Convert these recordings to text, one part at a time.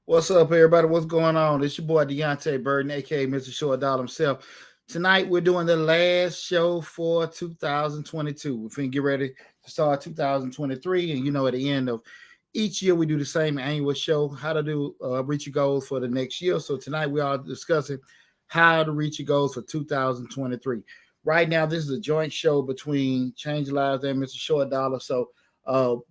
What's up, everybody? What's going on? It's your boy Deonte Burden, aka Mr. Short Dollar himself. Tonight we're doing the last show for 2022. We're finna get ready to start 2023, and at the end of each year we do the same annual show, how to do reach your goals for the next year. So tonight we are discussing how to reach your goals for 2023. Right now, this is a joint show between Change Lives and Mr. Short Dollar. So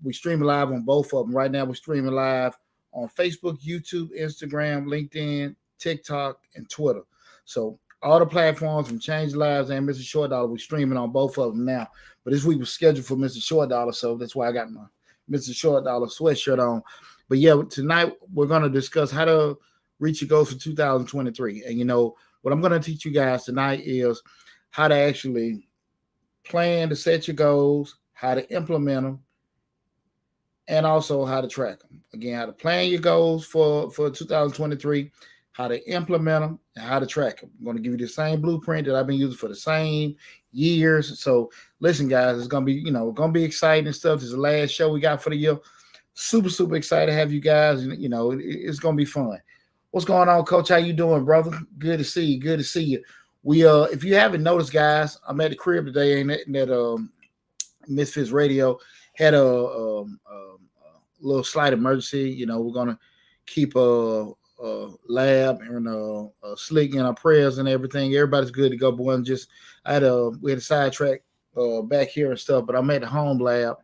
we stream live on both of them. Right now, we're streaming live on Facebook, YouTube, Instagram, LinkedIn, TikTok, and Twitter. So all the platforms from Change Lives and Mr. Short Dollar, we're streaming on both of them now. But this week was scheduled for Mr. Short Dollar, so that's why I got my Mr. Short Dollar sweatshirt on. But yeah, tonight we're going to discuss how to reach your goals for 2023. And what I'm going to teach you guys tonight is how to actually plan to set your goals, how to implement them, and also how to track them. Again, how to plan your goals for 2023, how to implement them, and how to track them. I'm going to give you the same blueprint that I've been using for the same years. So listen, guys, it's going to be, going to be exciting and stuff. This is the last show we got for the year. Super, super excited to have you guys. It's going to be fun. What's going on, Coach? How you doing, brother? Good to see you. Good to see you. We if you haven't noticed, guys, I'm at the crib today, and that Misfits Radio had a little slight emergency. We're gonna keep a lab and Slick in our prayers and everything. Everybody's good to go, but we had a sidetrack back here and stuff. But I'm at the home lab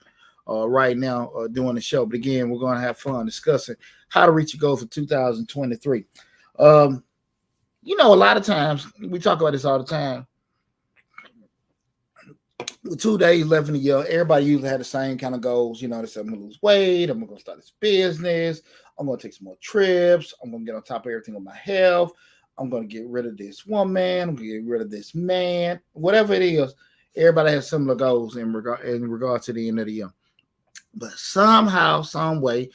right now doing the show. But again, we're gonna have fun discussing how to reach your goal for 2023. A lot of times we talk about this all the time. With 2 days left in the year, everybody usually had the same kind of goals. They say, I'm going to lose weight. I'm going to start this business. I'm going to take some more trips. I'm going to get on top of everything with my health. I'm going to get rid of this woman. I'm going to get rid of this man. Whatever it is, everybody has similar goals in regard to the end of the year. But somehow, some way,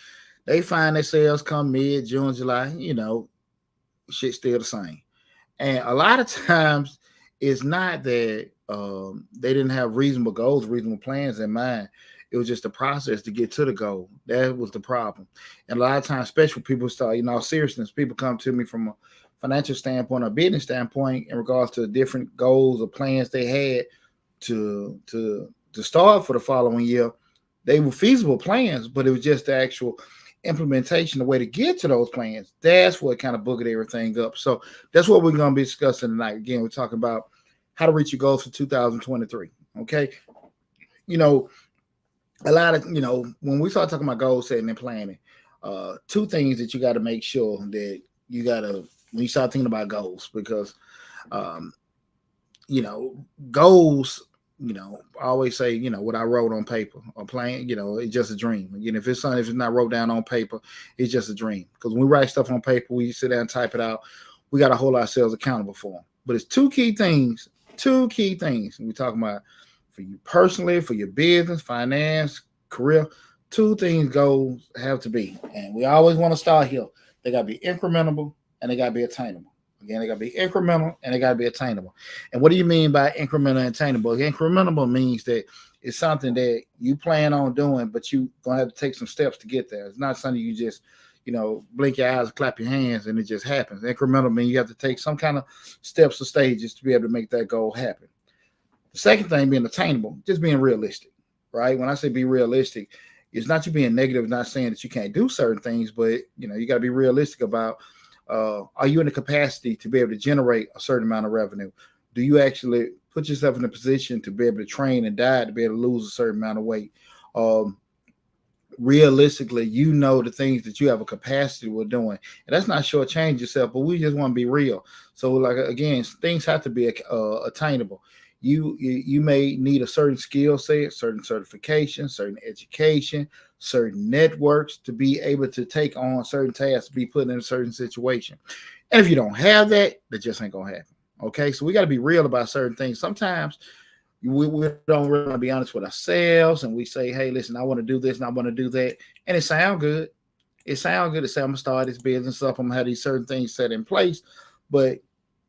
they find themselves come mid, June, July, shit's still the same. And a lot of times, it's not that they didn't have reasonable goals, reasonable plans in mind. It was just a process to get to the goal. That was the problem. And a lot of times, especially people start, seriousness, people come to me from a financial standpoint or business standpoint in regards to different goals or plans they had to start for the following year. They were feasible plans, but it was just the actual implementation, the way to get to those plans. That's what kind of boogered everything up. So that's what we're going to be discussing tonight. Again, we're talking about how to reach your goals for 2023. Okay. A lot of, when we start talking about goal setting and planning, two things that you got to make sure that you got to, when you start thinking about goals, because, goals, I always say, what I wrote on paper or plan, it's just a dream. Again, if it's not wrote down on paper, it's just a dream. Because when we write stuff on paper, we sit down and type it out. We got to hold ourselves accountable for them. But it's two key things we're talking about for you personally, for your business, finance, career. Two things goals have to be, and we always want to start here. They got to be incremental and they got to be attainable. Again, they got to be incremental and they got to be attainable. And what do you mean by incremental and attainable? Incremental means that it's something that you plan on doing, but you're going to have to take some steps to get there. It's not something you just blink your eyes, clap your hands, and it just happens. Incremental means you have to take some kind of steps or stages to be able to make that goal happen. The second thing being attainable, just being realistic, right? When I say be realistic, it's not you being negative, not saying that you can't do certain things, but you got to be realistic about, are you in the capacity to be able to generate a certain amount of revenue? Do you actually put yourself in a position to be able to train and diet to be able to lose a certain amount of weight? Realistically, the things that you have a capacity with doing, and that's not shortchange yourself, but we just want to be real. So, like, again, things have to be attainable. You may need a certain skill set, certain certification, certain education, certain networks to be able to take on certain tasks, to be put in a certain situation. And if you don't have that, that just ain't gonna happen. Okay, so we got to be real about certain things. Sometimes we don't really want to be honest with ourselves, and we say, "Hey, listen, I want to do this and I want to do that," and it sounds good. It sounds good to say I'm gonna start this business up. I'm gonna have these certain things set in place, but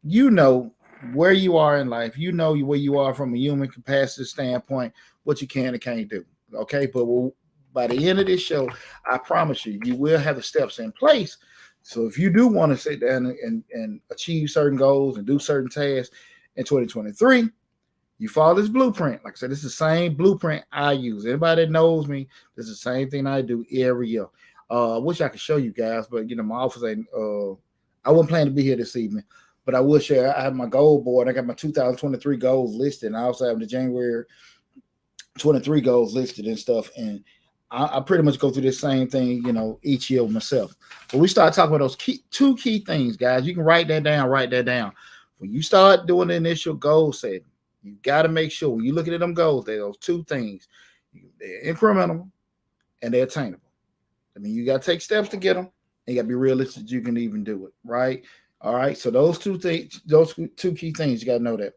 you know where you are in life. You know where you are from a human capacity standpoint, what you can and can't do. Okay, but by the end of this show, I promise you, you will have the steps in place. So if you do want to sit down and achieve certain goals and do certain tasks in 2023, you follow this blueprint. Like I said, this is the same blueprint I use. Anybody that knows me, this is the same thing I do every year. I wish I could show you guys, but my office ain't. I wasn't planning to be here this evening, but I will share. I have my goal board. I got my 2023 goals listed, and I also have the January 23 goals listed and stuff. And I pretty much go through the same thing, each year myself. But we start talking about those two key things, guys. You can write that down. Write that down. When you start doing the initial goal setting, you got to make sure when you're looking at them goals, they're those two things. They're incremental and they're attainable. I mean, you got to take steps to get them, and you got to be realistic. You can even do it, right? All right. So those two things, those two key things, you got to know that.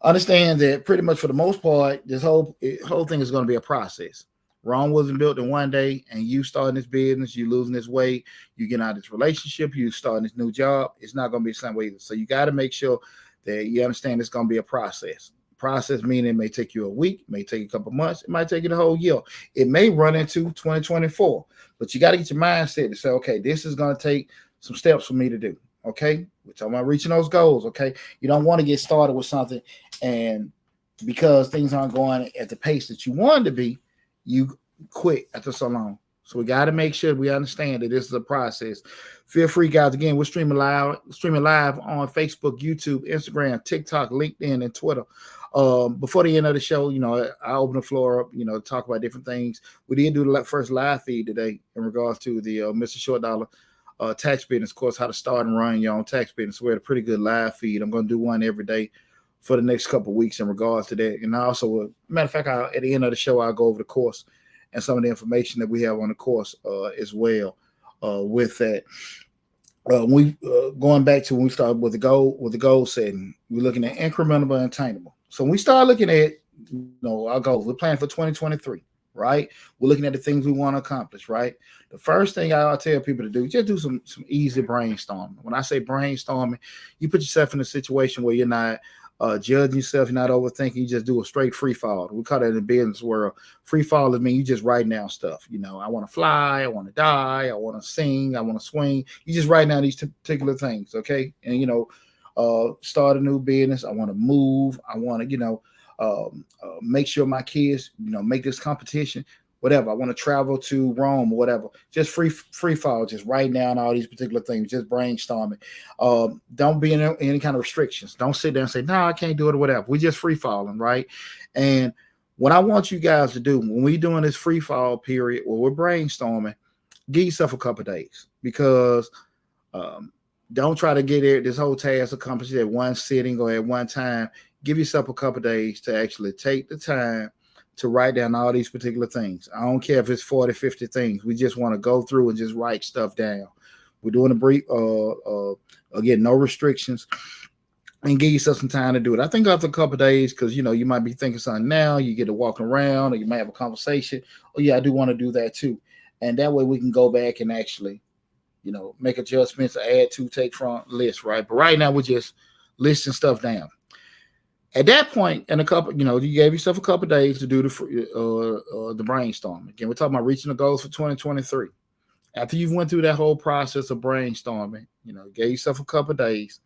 Understand that pretty much for the most part, this whole thing is going to be a process. Rome wasn't built in one day, and you starting this business, you losing this weight, you getting out of this relationship, you starting this new job. It's not going to be the same way either. So you got to make sure that you understand it's going to be a process. Process meaning it may take you a week, it may take you a couple months, it might take you the whole year. It may run into 2024, but you got to get your mindset to say, okay, this is going to take some steps for me to do. Okay, we're talking about reaching those goals. Okay, you don't want to get started with something, and because things aren't going at the pace that you wanted to be, you quit after so long. So we got to make sure we understand that this is a process. Feel free, guys. Again, we're streaming live on Facebook, YouTube, Instagram, TikTok, LinkedIn, and Twitter. Before the end of the show, I open the floor up, to talk about different things. We did do the first live feed today in regards to the Mr. Short Dollar tax business, of course, how to start and run your own tax business. We had a pretty good live feed. I'm going to do one every day for the next couple of weeks in regards to that. And also, matter of fact, at the end of the show, I'll go over the course and some of the information that we have on the course as well with that. Going back to when we started with the goal setting, we're looking at incremental and attainable. So when we start looking at our goals, we're planning for 2023, right? We're looking at the things we want to accomplish, right? The first thing I'll tell people to do, just do some easy brainstorming. When I say brainstorming, you put yourself in a situation where you're not judging yourself, you're not overthinking, you just do a straight free fall. We call that in the business world. Free fall is mean you just write down stuff. I want to fly, I want to die, I want to sing, I want to swing. You just write down these particular things, okay? And start a new business. I want to move. I want to make sure my kids make this competition. Whatever. I want to travel to Rome or whatever. Just free fall. Just write down all these particular things. Just brainstorming. Don't be in any kind of restrictions. Don't sit there and say, no, I can't do it or whatever. We're just free falling, right? And what I want you guys to do when we're doing this free fall period where we're brainstorming, give yourself a couple of days, because don't try to get this whole task accomplished at one sitting or at one time. Give yourself a couple of days to actually take the time to write down all these particular things. I don't care if it's 40, 50 things. We just want to go through and just write stuff down. We're doing a brief, again, no restrictions, and give yourself some time to do it. I think after a couple of days, because, you might be thinking something now, you get to walk around, or you might have a conversation. Oh, yeah, I do want to do that too. And that way we can go back and actually, make adjustments, add to, take from list, right? But right now we're just listing stuff down. At that point, in a couple, you gave yourself a couple of days to do the brainstorming. Again, we're talking about reaching the goals for 2023. After you've went through that whole process of brainstorming, gave yourself a couple of days,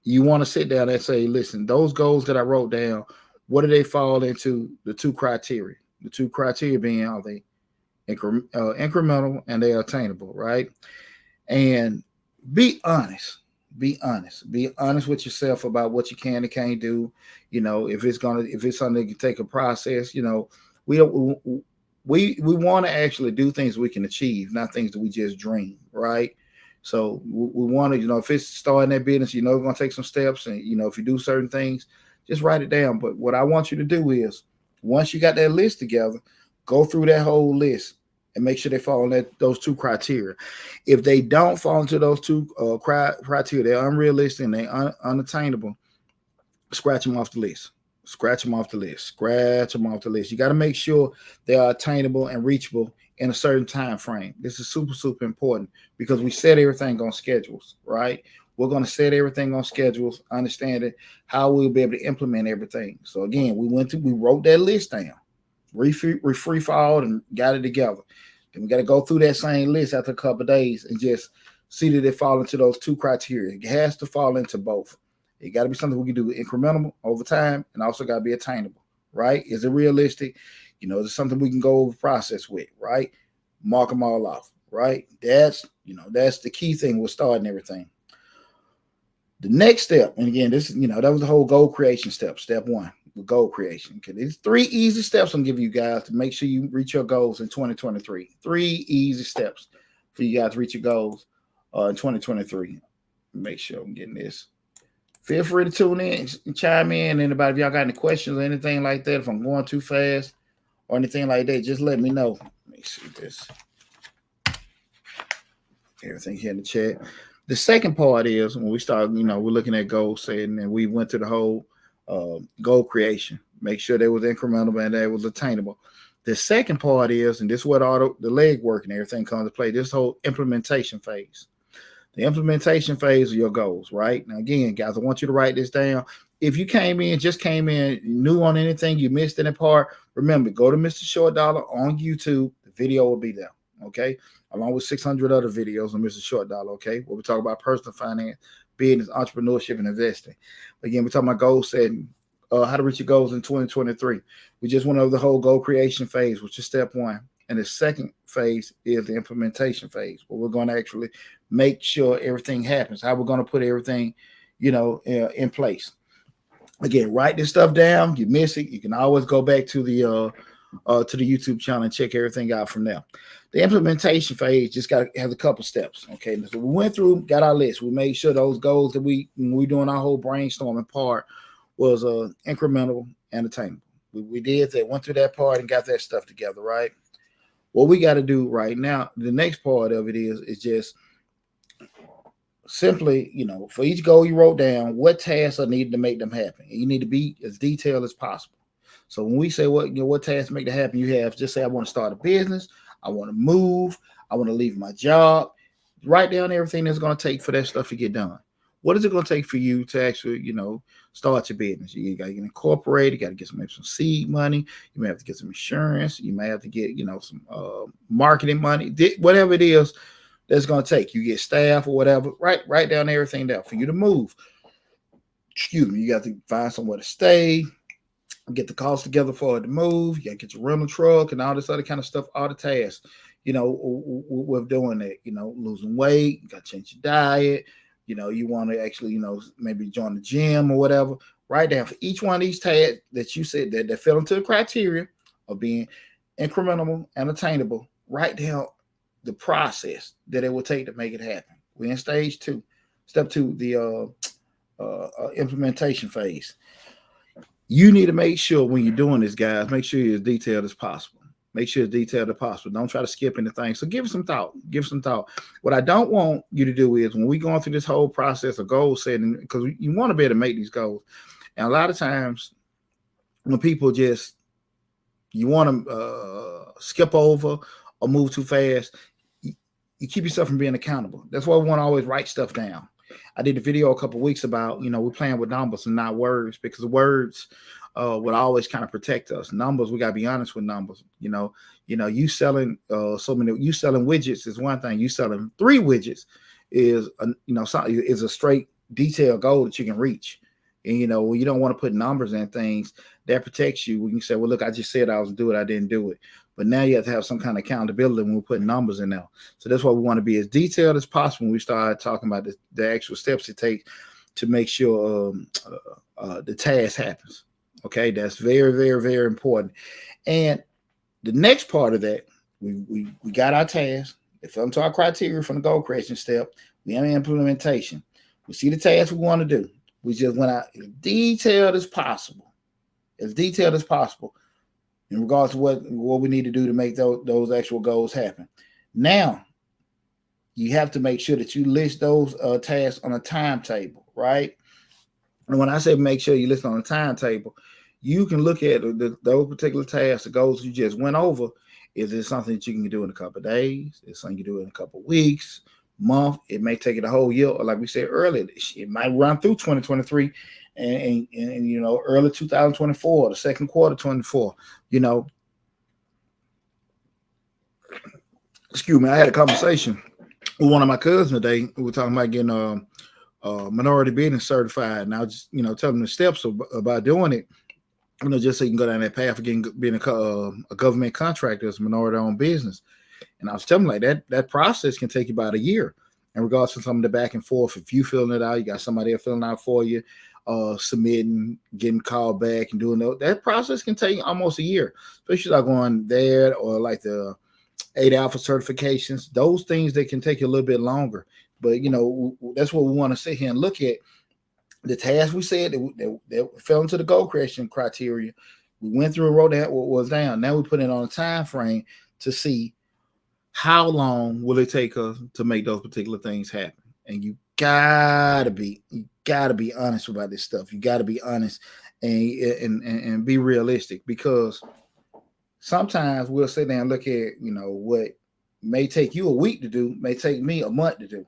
you want to sit down and say, listen, those goals that I wrote down, what do they fall into the two criteria? The two criteria being, are they incremental and they are attainable, right? And be honest. Be honest with yourself about what you can and can't do. If it's something that can take a process, we want to actually do things we can achieve, not things that we just dream, right? So we want to, if it's starting that business, it's going to take some steps, and if you do certain things, just write it down. But what I want you to do is, once you got that list together, go through that whole list and make sure they fall in those two criteria. If they don't fall into those two criteria, they're unrealistic and they're unattainable, scratch them off the list. Scratch them off the list. Scratch them off the list. You got to make sure they are attainable and reachable in a certain time frame. This is super, super important because we set everything on schedules, right? We're going to set everything on schedules, understanding how we'll be able to implement everything. So again, we wrote that list down, we free falled and got it together. Then we got to go through that same list after a couple of days and just see that it fall into those two criteria. It has to fall into both. It got to be something we can do incremental over time, and also got to be attainable, right? Is it realistic? Is it something we can go over process with, right? Mark them all off, right? That's the key thing with starting everything. The next step, and again, this that was the whole goal creation step. Step one, with goal creation. Okay, there's 3 easy steps I'm giving you guys to make sure you reach your goals in 2023. 3 easy steps for you guys to reach your goals in 2023. Make sure I'm getting this. Feel free to tune in and chime in. Anybody, if y'all got any questions or anything like that, if I'm going too fast or anything like that, just let me know. Let me see this. Everything here in the chat. The second part is when we start, we're looking at goal setting and we went to the whole goal creation. Make sure that was incremental and that was attainable. The second part is, and this is what all the leg work and everything comes to play, this whole implementation phase. The implementation phase of your goals, right? Now, again, guys, I want you to write this down. If you just came in new on anything, you missed any part, remember, go to Mr. Short Dollar on YouTube. The video will be there, okay? Along with 600 other videos on Mr. Short Dollar, okay? Where we talk about personal finance, business, entrepreneurship, and investing. Again, we're talking about goal setting, how to reach your goals in 2023. We just went over the whole goal creation phase, which is step one. And the second phase is the implementation phase, where we're going to actually make sure everything happens, how we're going to put everything, in place. Again, write this stuff down. You miss it, you can always go back to the YouTube channel and check everything out from there. The implementation phase just has a couple steps. Okay, so we went through, got our list. We made sure those goals that when we doing our whole brainstorming part was incremental and attainable. We did that, went through that part and got that stuff together, right? What we got to do right now, the next part of it is just simply, for each goal you wrote down, what tasks are needed to make them happen. And you need to be as detailed as possible. So when we say what tasks make that happen, you have just say, I want to start a business, I want to move, I want to leave my job. Write down everything that's going to take for that stuff to get done. What is it going to take for you to actually, start your business? You got to get incorporated. You got to get some seed money. You may have to get some insurance. You may have to get, some marketing money. Whatever it is that's going to take. You get staff or whatever. Write down everything down for you to move. You got to find somewhere to stay. Get the cost together for it to move. You got to get your rental truck and all this other kind of stuff. All the tasks, with doing that. Losing weight. You got to change your diet. You want to actually, maybe join the gym or whatever. Write down for each one of these tasks that you said that fell into the criteria of being incremental and attainable. Write down the process that it will take to make it happen. We're in stage 2. Step 2, the implementation phase. You need to make sure when you're doing this, guys, make sure you're as detailed as possible. Make sure it's detailed as possible. Don't try to skip anything. So give it some thought. What I don't want you to do is when we're going through this whole process of goal setting, because you want to be able to make these goals. And a lot of times when people you want to skip over or move too fast, you keep yourself from being accountable. That's why we want to always write stuff down. I did a video a couple of weeks about, we're playing with numbers and not words, because the words would always kind of protect us. Numbers, we got to be honest with numbers. You selling you selling widgets is one thing. You selling 3 widgets is is a straight detailed goal that you can reach. And when you don't want to put numbers in things, that protects you. When you say, well, look, I just said I was do it, I didn't do it. But now you have to have some kind of accountability when we put numbers in there. So that's why we want to be as detailed as possible when we start talking about the actual steps it takes to make sure the task happens. Okay, that's very, very, very important. And the next part of that, we got our task. It fell into our criteria from the goal creation step. We have implementation. We see the task we want to do. We just went out as detailed as possible, as detailed as possible in regards to what we need to do to make those actual goals happen. Now, you have to make sure that you list those tasks on a timetable, right? And when I say make sure you list on a timetable, you can look at those particular tasks, the goals you just went over. Is it something that you can do in a couple of days? Is it something you do in a couple of weeks, month? It may take it a whole year, or like we said earlier, it might run through 2023 and early 2024, the second quarter 24. Excuse me, I had a conversation with one of my cousins today. We were talking about getting minority business certified, and I was just telling them the steps about doing it. Just so you can go down that path of being a government contractor as a minority-owned business. And I was telling them like that process can take you about a year. In regards to some of the back and forth, if you filling it out, you got somebody else filling out for you, submitting, getting called back, and doing that process can take almost a year. Especially like going there or like the 8 Alpha certifications. Those things that can take you a little bit longer. But that's what we want to sit here and look at. The task we said that fell into the goal creation criteria. We went through and wrote that what was down. Now we put it on a time frame to see how long will it take us to make those particular things happen. And you gotta be honest about this stuff. You gotta be honest and be realistic, because sometimes we'll sit down and look at what may take you a week to do may take me a month to do.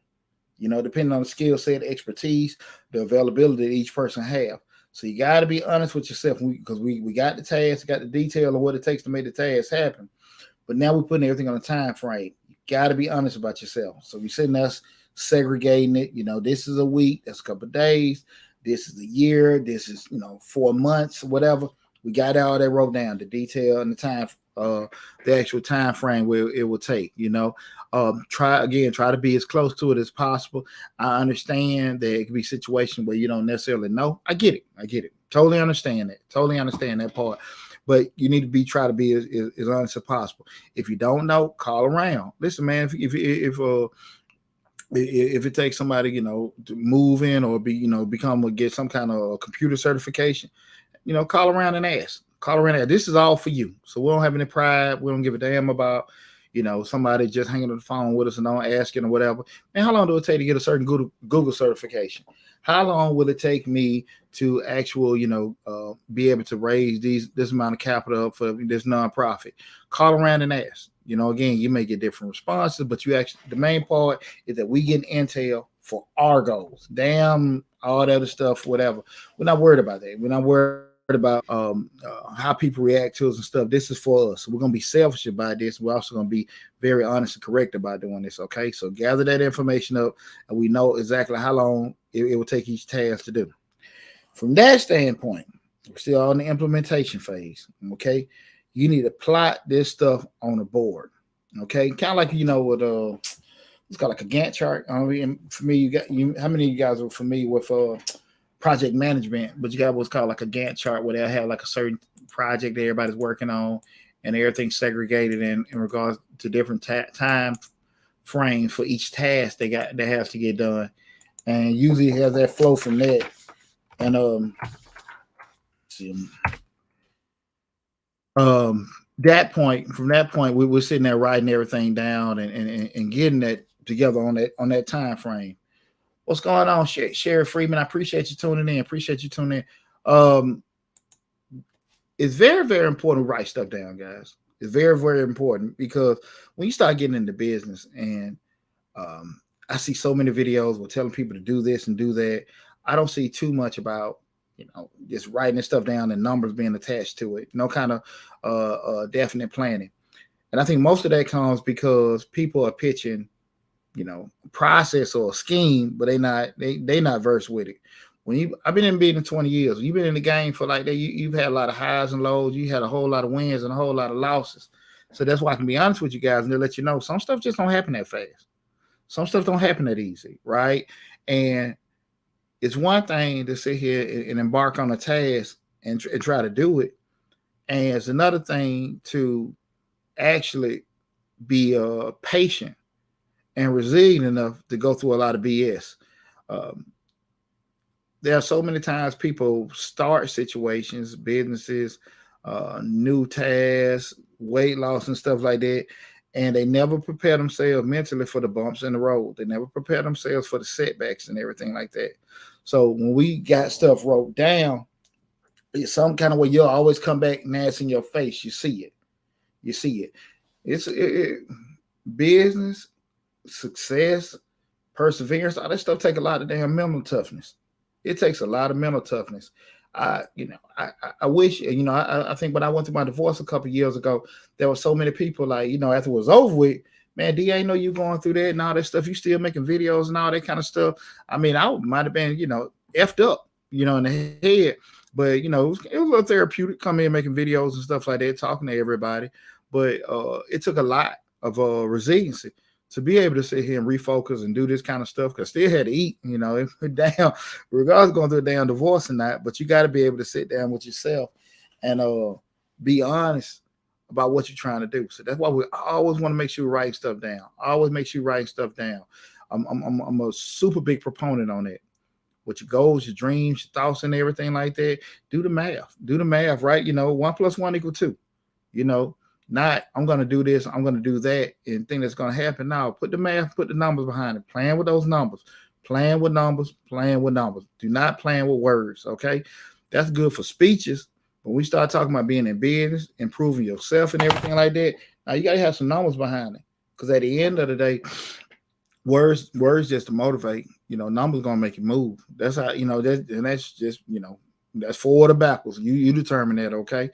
Depending on the skill set, expertise, the availability that each person have. So you got to be honest with yourself, because we got the task, got the detail of what it takes to make the task happen. But now we're putting everything on a time frame. You got to be honest about yourself. So we're sitting there segregating it. This is a week, that's a couple of days. This is a year. This is 4 months, whatever. We got all that wrote down, the detail and the time, the actual time frame where it will take. Try to be as close to it as possible. I understand that it could be situations where you don't necessarily know. I get it. Totally understand that part. But you need to try to be as honest as possible. If you don't know, call around. Listen, man, if it takes somebody to move in or get some kind of computer certification, call around and ask. This is all for you. So we don't have any pride. We don't give a damn about somebody just hanging on the phone with us and not asking or whatever. And how long do it take to get a certain Google certification? How long will it take me to be able to raise this amount of capital up for this nonprofit? Call around and ask. Again, you may get different responses, but the main part is that we get intel for our goals. Damn all that other stuff, whatever. We're not worried about that. We're not worried about how people react to us and stuff. This is for us. So we're going to be selfish about this. We're also going to be very honest and correct about doing this. Okay. So gather that information up, and we know exactly how long it will take each task to do. From that standpoint, we're still on the implementation phase. Okay. You need to plot this stuff on a board. Okay. Kind of like, with it's called like a Gantt chart. I mean, for me, how many of you guys are familiar with project management? But you got what's called like a Gantt chart, where they'll have like a certain project that everybody's working on, and everything's segregated in regards to different time frames for each task that has to get done. And usually it has that flow from that. And from that point, we were sitting there writing everything down and getting that together on that time frame. What's going on, Sherry Freeman? I appreciate you tuning in. It's very, very important to write stuff down, guys. It's very, very important, because when you start getting into business, and I see so many videos with telling people to do this and do that, I don't see too much about just writing this stuff down and numbers being attached to it. No kind of definite planning. And I think most of that comes because people are pitching process or a scheme, but they not versed with it. I've been in business 20 years. You've been in the game for like that. You've had a lot of highs and lows. You had a whole lot of wins and a whole lot of losses. So that's why I can be honest with you guys and they'll let you know some stuff just don't happen that fast. Some stuff don't happen that easy, right? And it's one thing to sit here and embark on a task and try to do it, and it's another thing to actually be patient and resilient enough to go through a lot of BS. there are so many times people start situations, businesses, new tasks, weight loss, and stuff like that, and they never prepare themselves mentally for the bumps in the road. They never prepare themselves for the setbacks and everything like that. So when we got stuff wrote down, it's some kind of way you'll always come back and ask in your face. You see it. You see it. Business, success, perseverance, all that stuff take a lot of damn mental toughness. It takes a lot of mental toughness. I wish, I think when I went through my divorce a couple of years ago, there were so many people like, after it was over with, man, D, I know you going through that and all that stuff. You still making videos and all that kind of stuff. I mean, I might have been, effed up, in the head, but it was a little therapeutic coming in making videos and stuff like that, talking to everybody. But it took a lot of resiliency to be able to sit here and refocus and do this kind of stuff, because still had to eat, down, regardless of going through a damn divorce or not. But you got to be able to sit down with yourself and be honest about what you're trying to do. So that's why we always want to make sure you write stuff down. Always make sure you write stuff down. I'm a super big proponent on that. With your goals, your dreams, your thoughts, and everything like that. Do the math. Do the math, right? 1 + 1 = 2. Not I'm going to do this, I'm going to do that, and think that's going to happen. Now, put the math, put the numbers behind it. Plan with those numbers. Plan with numbers. Plan with numbers. Do not plan with words, okay? That's good for speeches. When we start talking about being in business, improving yourself and everything like that, now you got to have some numbers behind it. Because at the end of the day, words just to motivate. Numbers going to make you move. That's how, that's just, that's forward or backwards. You determine that, okay?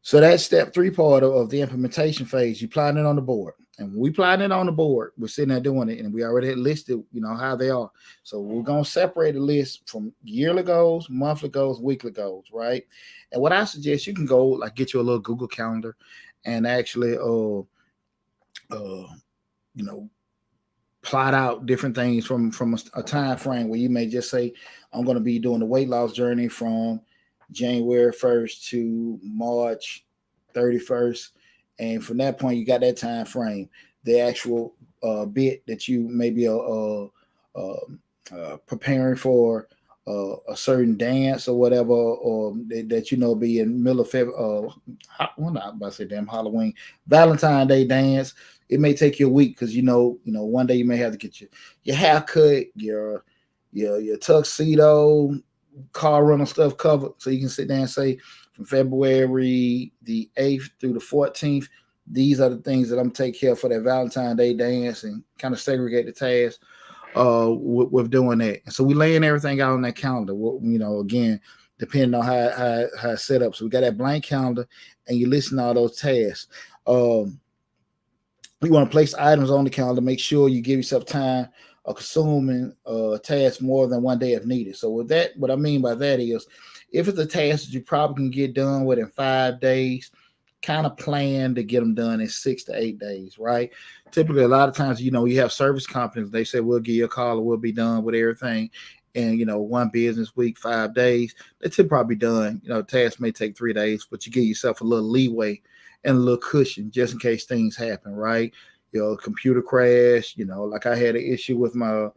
So that's step 3 part of the implementation phase. You plotting it on the board. And when we plotting it on the board, we're sitting there doing it, and we already had listed, how they are. So we're going to separate the list from yearly goals, monthly goals, weekly goals, right? And what I suggest, you can go, like, get you a little Google Calendar and actually, plot out different things from a time frame where you may just say, I'm going to be doing the weight loss journey from January 1st to March 31st, and from that point you got that time frame. The actual bit that you may be preparing for a certain dance or whatever, or that be in middle of February. Well, not about to say damn Halloween, Valentine's Day dance. It may take you a week because one day you may have to get your hair cut, your tuxedo, car rental stuff covered, so you can sit down and say, from February the 8th through the 14th, these are the things that I'm taking care of for that Valentine's Day dance, and kind of segregate the tasks with doing that. And so we laying everything out on that calendar. Again, depending on how it's set up. So we got that blank calendar, and you listen to all those tasks. You want to place items on the calendar. Make sure you give yourself time consuming tasks more than one day if needed. So with that, what I mean by that is, if it's a task that you probably can get done within 5 days, kind of plan to get them done in 6 to 8 days, right? Typically, a lot of times, you have service companies, they say, we'll give you a call or we'll be done with everything in, 1 business week, 5 days. They typically probably done. Tasks may take 3 days, but you give yourself a little leeway and a little cushion just in case things happen, right? Computer crash, like I had an issue with my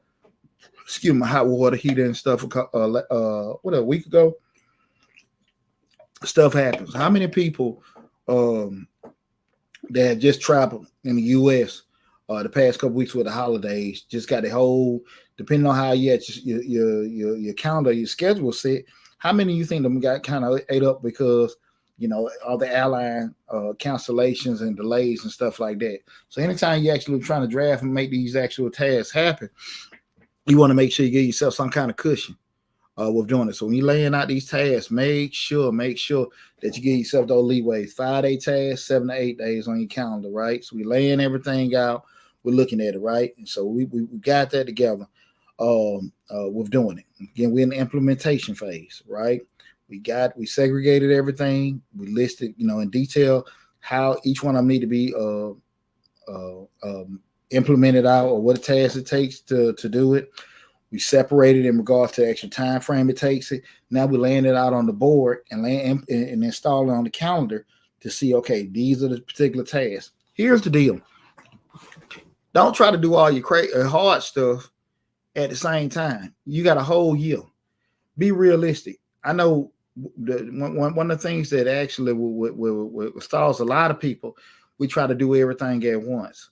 hot water heater and stuff a week ago. Stuff happens. How many people that have just traveled in the U.S. The past couple weeks with the holidays just got the whole, depending on how you had your calendar, your schedule set, how many you think them got kind of ate up because all the airline cancellations and delays and stuff like that. So anytime you actually trying to draft and make these actual tasks happen, you want to make sure you give yourself some kind of cushion with doing it. So when you're laying out these tasks, make sure that you give yourself those leeways. 5-day tasks, 7 to 8 days on your calendar, right? So we're laying everything out. We're looking at it, right? And so we got that together with doing it. Again, we're in the implementation phase, right? We segregated everything. We listed, in detail how each one of them need to be implemented out, or what task it takes to do it. We separated in regards to the actual time frame it takes it. Now we're laying it out on the board and installing it on the calendar to see, okay, these are the particular tasks. Here's the deal. Don't try to do all your hard stuff at the same time. You got a whole year. Be realistic. I know one of the things that actually stalls a lot of people. We try to do everything at once.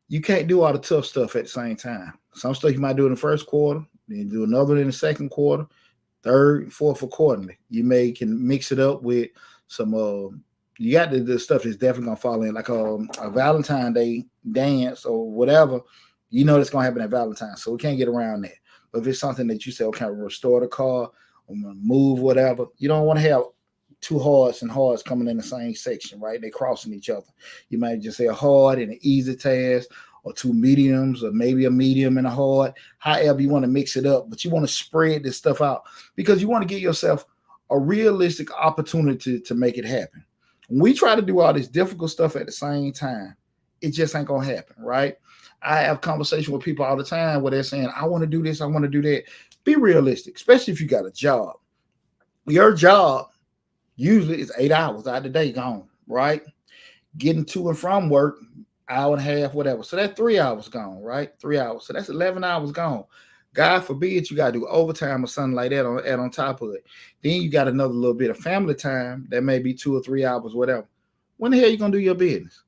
You can't do all the tough stuff at the same time. Some stuff you might do in the first quarter, then do another in the second quarter, third, fourth accordingly. You can mix it up with some. You got the stuff that's definitely gonna fall in, like a Valentine's Day dance or whatever. You know that's gonna happen at Valentine's, so we can't get around that. But if it's something that you say, okay, restore the car, or move whatever, you don't want to have two hards and hards coming in the same section, right? They're crossing each other. You might just say a hard and an easy task, or two mediums, or maybe a medium and a hard. However you want to mix it up, but you want to spread this stuff out because you want to give yourself a realistic opportunity to make it happen. When we try to do all this difficult stuff at the same time, it just ain't gonna happen, right? I have conversations with people all the time where they're saying, I want to do this, I want to do that. Be realistic, especially if you got a job. Your job usually is 8 hours out of the day gone, right? Getting to and from work, hour and a half, whatever. So that's 3 hours gone, right? 3 hours. So that's 11 hours gone. God forbid you got to do overtime or something like that on top of it. Then you got another little bit of family time that may be 2 or 3 hours, whatever. When the hell are you going to do your business?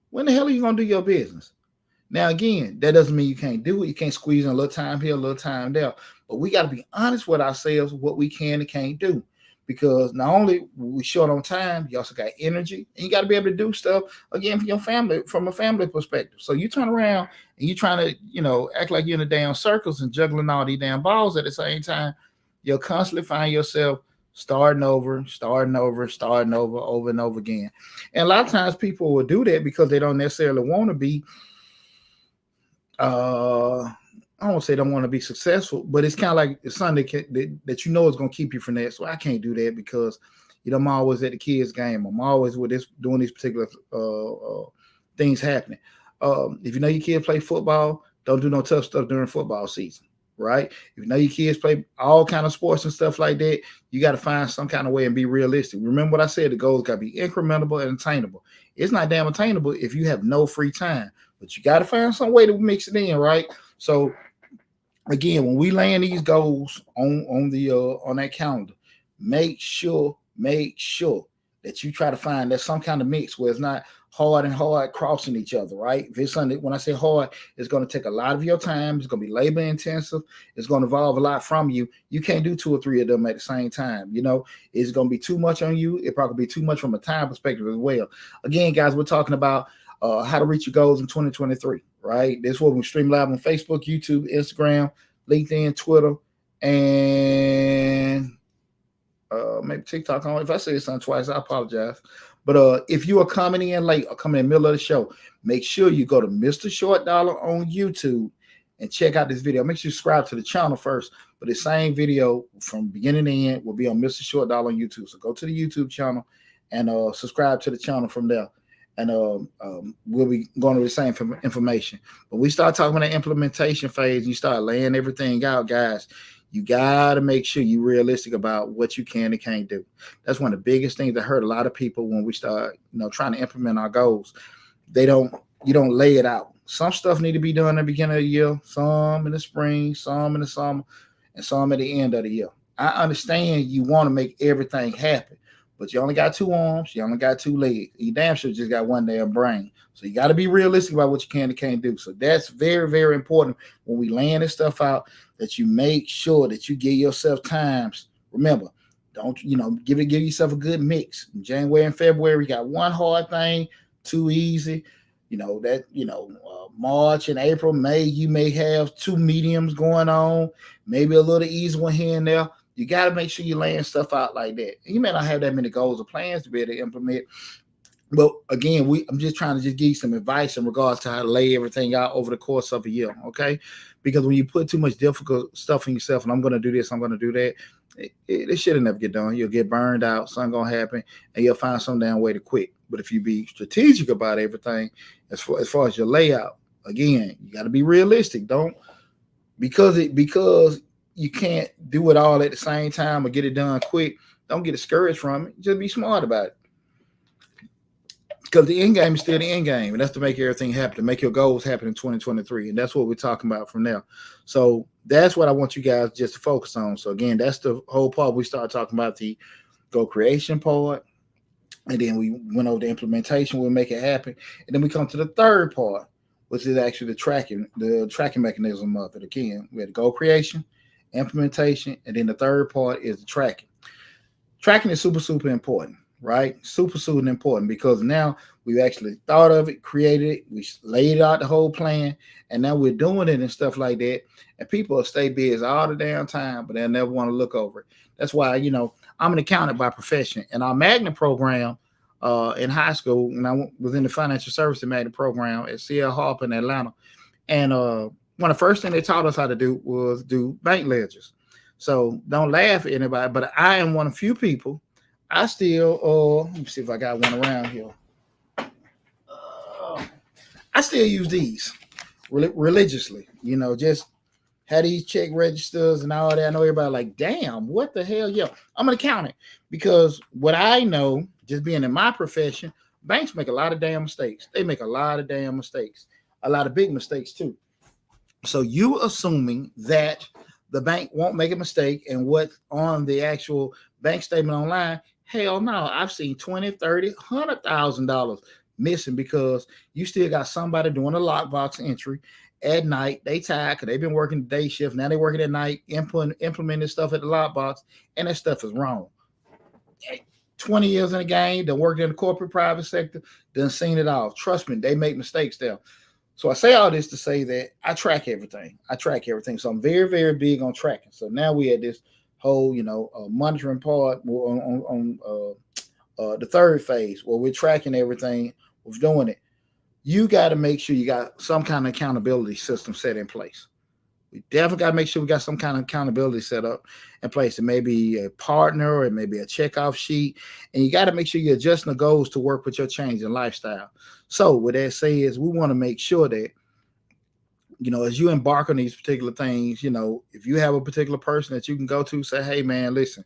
When the hell are you going to do your business? Now, again, that doesn't mean you can't do it. You can't squeeze in a little time here, a little time there. But we got to be honest with ourselves, what we can and can't do. Because not only we short on time, you also got energy, and you got to be able to do stuff again for your family, from a family perspective. So you turn around and you trying to, act like you're in the damn circles and juggling all these damn balls at the same time. You'll constantly find yourself starting over, over and over again. And a lot of times people will do that because they don't necessarily want to be I don't say don't want to be successful, but it's kind of like it's something that you know is going to keep you from that. So I can't do that because, I'm always at the kids' game. I'm always with this doing these particular things happening. If you know your kids play football, don't do no tough stuff during football season, right? If you know your kids play all kind of sports and stuff like that, you got to find some kind of way and be realistic. Remember what I said, the goals got to be incrementable and attainable. It's not damn attainable if you have no free time, but you got to find some way to mix it in, right? So again, when we land these goals on that calendar, make sure that you try to find that some kind of mix where it's not hard and hard crossing each other, right? If it's something, when I say hard, it's going to take a lot of your time. It's going to be labor intensive. It's going to involve a lot from you. You can't do 2 or 3 of them at the same time. It's going to be too much on you. It probably be too much from a time perspective as well. Again, guys, we're talking about how to reach your goals in 2023, right? This is what we stream live on Facebook, YouTube, Instagram, LinkedIn, Twitter, and maybe TikTok. If I say something twice, I apologize. But if you are coming in late or coming in the middle of the show, make sure you go to Mr. Short Dollar on YouTube and check out this video. Make sure you subscribe to the channel first. But the same video from beginning to end will be on Mr. Short Dollar on YouTube. So go to the YouTube channel and subscribe to the channel from there. And we'll be going to the same information. But we start talking about the implementation phase and you start laying everything out, guys. You got to make sure you're realistic about what you can and can't do. That's one of the biggest things that hurt a lot of people when we start, trying to implement our goals. You don't lay it out. Some stuff need to be done at the beginning of the year, some in the spring, some in the summer, and some at the end of the year. I understand you want to make everything happen, but you only got 2 arms, you only got 2 legs. You damn sure just got 1 damn brain. So you got to be realistic about what you can and can't do. So that's very, very important when we laying this stuff out, that you make sure that you give yourself times. Remember, don't, give yourself a good mix. In January and February, you got 1 hard thing, 2 easy. March and April, May, you may have 2 mediums going on, maybe a little easy one here and there. You got to make sure you're laying stuff out like that. You may not have that many goals or plans to be able to implement. But again, I'm just trying to give you some advice in regards to how to lay everything out over the course of a year, okay? Because when you put too much difficult stuff on yourself, and I'm going to do this, I'm going to do that, it should never get done. You'll get burned out, something going to happen, and you'll find some damn way to quit. But if you be strategic about everything, as far as your layout, again, you got to be realistic. Don't, because you can't do it all at the same time or get it done quick, don't get discouraged from it. Just be smart about it. because the end game is still the end game, and that's to make everything happen, to make your goals happen in 2023, and that's what we're talking about from now. So that's what I want you guys just to focus on. So again, that's the whole part. We start talking about the goal creation part, and then we went over the implementation. We'll make it happen, and then we come to the third part, which is actually the tracking mechanism of it. Again, we had the goal creation, implementation, and then the third part is the tracking. Tracking is super important, right? Super important, because now we've actually thought of it, created it, we laid out the whole plan, and now we're doing it and stuff like that. And people will stay busy all the damn time, but they'll never want to look over it. That's why, I'm an accountant by profession, and our magnet program in high school, and I was in the financial services magnet program at CL Harper in Atlanta. And one of the first things they taught us how to do was do bank ledgers. So don't laugh at anybody, but I am one of few people. I still, let me see if I got one around here. I still use these religiously, just had these check registers and all that. I know everybody like, damn, what the hell? Yeah, I'm an accountant, because what I know, just being in my profession, banks make a lot of damn mistakes. They make a lot of damn mistakes, a lot of big mistakes too. So you assuming that the bank won't make a mistake and what's on the actual bank statement online, hell no. I've seen 20, 30, $100,000 missing because you still got somebody doing a lockbox entry at night. They tired because they've been working the day shift. Now they're working at night, implementing stuff at the lockbox, and that stuff is wrong. 20 years in the game, done worked in the corporate private sector, done seen it all. Trust me, they make mistakes there. So I say all this to say that I track everything. So I'm very, very big on tracking. So now we had this whole, monitoring part on the third phase where we're tracking everything, we're doing it. You got to make sure you got some kind of accountability system set in place. We definitely got to make sure we got some kind of accountability set up in place. It may be a partner, or it may be a checkoff sheet, and you got to make sure you're adjusting the goals to work with your change in lifestyle. So what that says, we want to make sure that, as you embark on these particular things, if you have a particular person that you can go to, say, hey man, listen,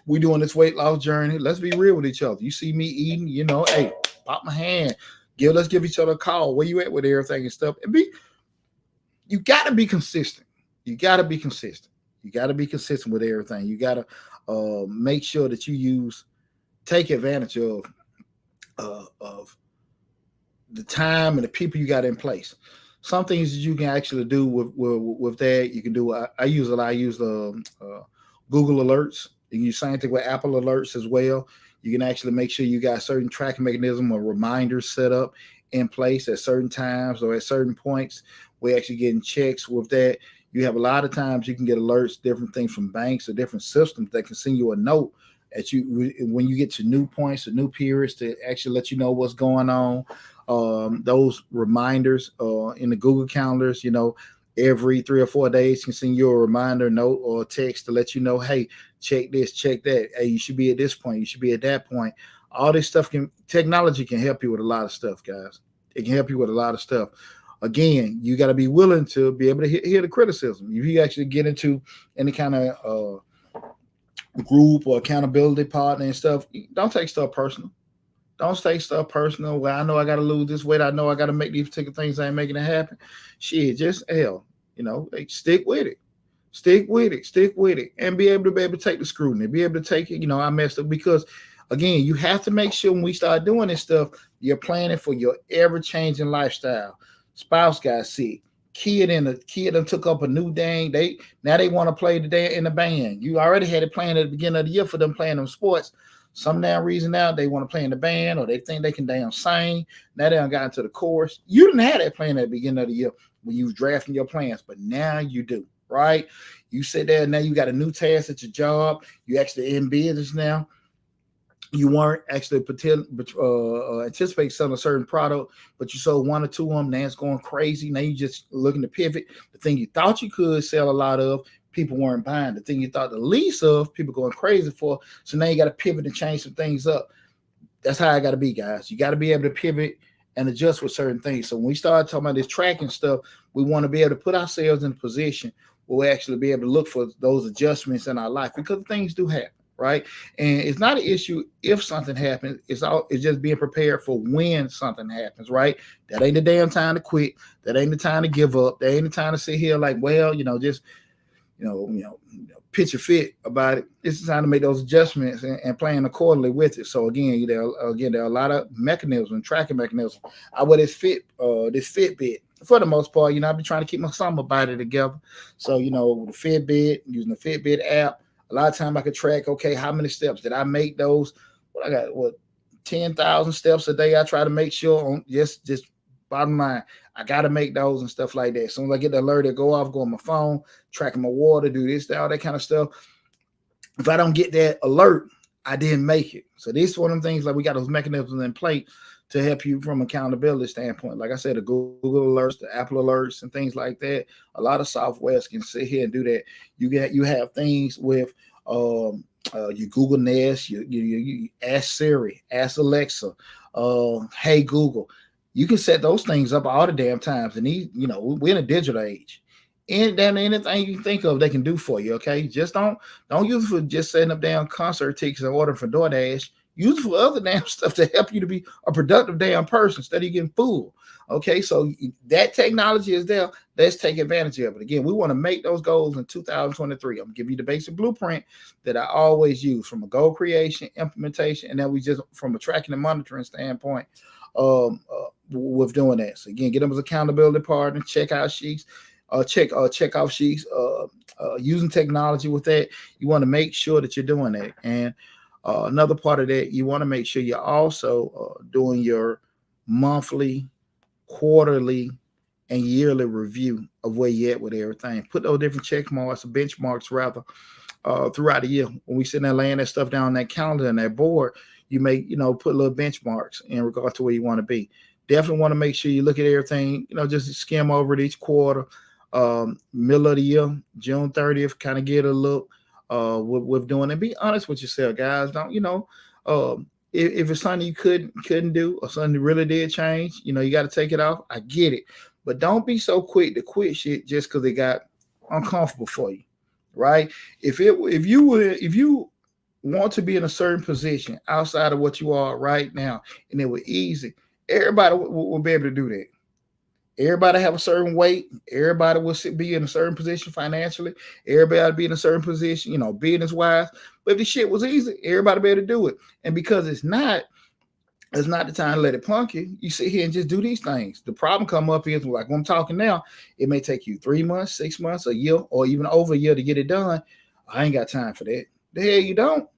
we doing this weight loss journey. Let's be real with each other. You see me eating, hey, pop my hand. Let's give each other a call. Where you at with everything and stuff? You got to be consistent. You got to be consistent with everything. You got to make sure that you take advantage of the time and the people you got in place. Some things that you can actually do with that. You can do. I use Google Alerts. You can use same thing with Apple Alerts as well. You can actually make sure you got certain tracking mechanism or reminders set up in place at certain times or at certain points. We're actually getting checks with that. You have a lot of times you can get alerts, different things from banks or different systems that can send you a note at you when you get to new points or new periods to actually let you know what's going on. Those reminders in the Google calendars, every 3 or 4 days can send you a reminder note or text to let you know, hey, check this, check that. Hey, you should be at this point. You should be at that point. All this stuff technology can help you with a lot of stuff, guys. It can help you with a lot of stuff. Again, you got to be willing to be able to hear the criticism. If you actually get into any kind of group or accountability partner and stuff, don't take stuff personal. Don't take stuff personal. Well, I know I got to lose this weight. I know I got to make these particular things. I ain't making it happen. Shit, just stick with it. Stick with it, and be able to take the scrutiny. Be able to take it. I messed up because, again, you have to make sure when we start doing this stuff, you're planning for your ever-changing lifestyle. Spouse got sick. Kid done took up a new dang. They want to play in the band. You already had it planned at the beginning of the year for them playing them sports. Some damn reason now they want to play in the band or they think they can damn sing. Now they done got into the chorus. You didn't have that plan at the beginning of the year when you was drafting your plans, but now you do, right? You sit there, now you got a new task at your job. You actually in business now. You weren't actually anticipate selling a certain product, but you sold 1 or 2 of them. Now it's going crazy. Now you just looking to pivot. The thing you thought you could sell a lot of, people weren't buying. The thing you thought the least of, people going crazy for. So now you got to pivot and change some things up. That's how I got to be, guys. You got to be able to pivot and adjust with certain things. So when we start talking about this tracking stuff, we want to be able to put ourselves in a position where we actually be able to look for those adjustments in our life because things do happen. right? And it's not an issue if something happens. It's just being prepared for when something happens, right? That ain't the damn time to quit. That ain't the time to give up. That ain't the time to sit here like, well, just pitch a fit about it. It's time to make those adjustments and plan accordingly with it. So again, there are a lot of mechanisms, tracking mechanisms. I wear this Fitbit. For the most part, I've been trying to keep my summer body together. So, the Fitbit, using the Fitbit app, a lot of time I could track, okay, how many steps did I make those? What I got, 10,000 steps a day. I try to make sure on just bottom line, I got to make those and stuff like that. As soon as I get the alert, it go off, go on my phone, tracking my water, do this, all that kind of stuff. If I don't get that alert, I didn't make it. So this is one of the things, like we got those mechanisms in place to help you from accountability standpoint. Like I said, the Google alerts, the Apple alerts, and things like that. A lot of softwares can sit here and do that. You have things with your Google Nest, you Ask Siri, Ask Alexa, Hey Google. You can set those things up all the damn times. And we're in a digital age. And then anything you can think of, they can do for you. Okay, just don't use it for just setting up damn concert tickets and ordering for DoorDash. Use it for other damn stuff to help you to be a productive damn person instead of getting fooled. Okay, so that technology is there. Let's take advantage of it. Again, we want to make those goals in 2023. I'm gonna give you the basic blueprint that I always use from a goal creation, implementation, and then we just from a tracking and monitoring standpoint. With doing that. So again, get them as accountability partner, checkout sheets, check off sheets, using technology with that. You want to make sure that you're doing that. And another part of that, you want to make sure you're also doing your monthly, quarterly, and yearly review of where you're at with everything. Put those different check marks, benchmarks rather, throughout the year. When we sit there laying that stuff down on that calendar and that board, you make, put little benchmarks in regard to where you want to be. Definitely want to make sure you look at everything, just skim over it each quarter, middle of the year, June 30th, kind of get a look with doing it. Be honest with yourself, guys. Don't, if it's something you couldn't do or something that really did change, you got to take it off. I get it. But don't be so quick to quit shit just because it got uncomfortable for you, right? If you want to be in a certain position outside of what you are right now, and it was easy, everybody will be able to do that. Everybody have a certain weight. Everybody will be in a certain position financially. Everybody be in a certain position, business wise. But if the shit was easy, everybody be able to do it. And because it's not the time to let it punk you. You sit here and just do these things. The problem come up is like when I'm talking now, it may take you 3 months, 6 months, a year, or even over a year to get it done. I ain't got time for that. The hell you don't.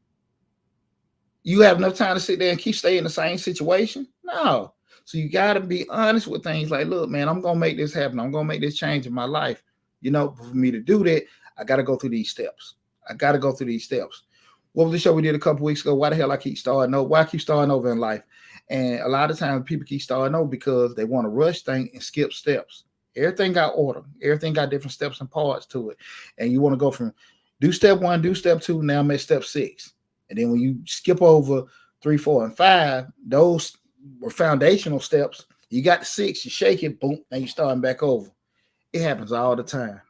You have enough time to sit there and keep staying in the same situation? No. So you got to be honest with things like, look, man, I'm going to make this happen. I'm going to make this change in my life. For me to do that, I got to go through these steps. What was the show we did a couple weeks ago? Why the hell I keep starting over? Why I keep starting over in life? And a lot of times people keep starting over because they want to rush things and skip steps. Everything got order. Everything got different steps and parts to it. And you want to go from do step 1, do step 2, now I'm at step 6. And then when you skip over 3, 4, and 5, those were foundational steps. You got to 6, you shake it, boom, and you're starting back over. It happens all the time.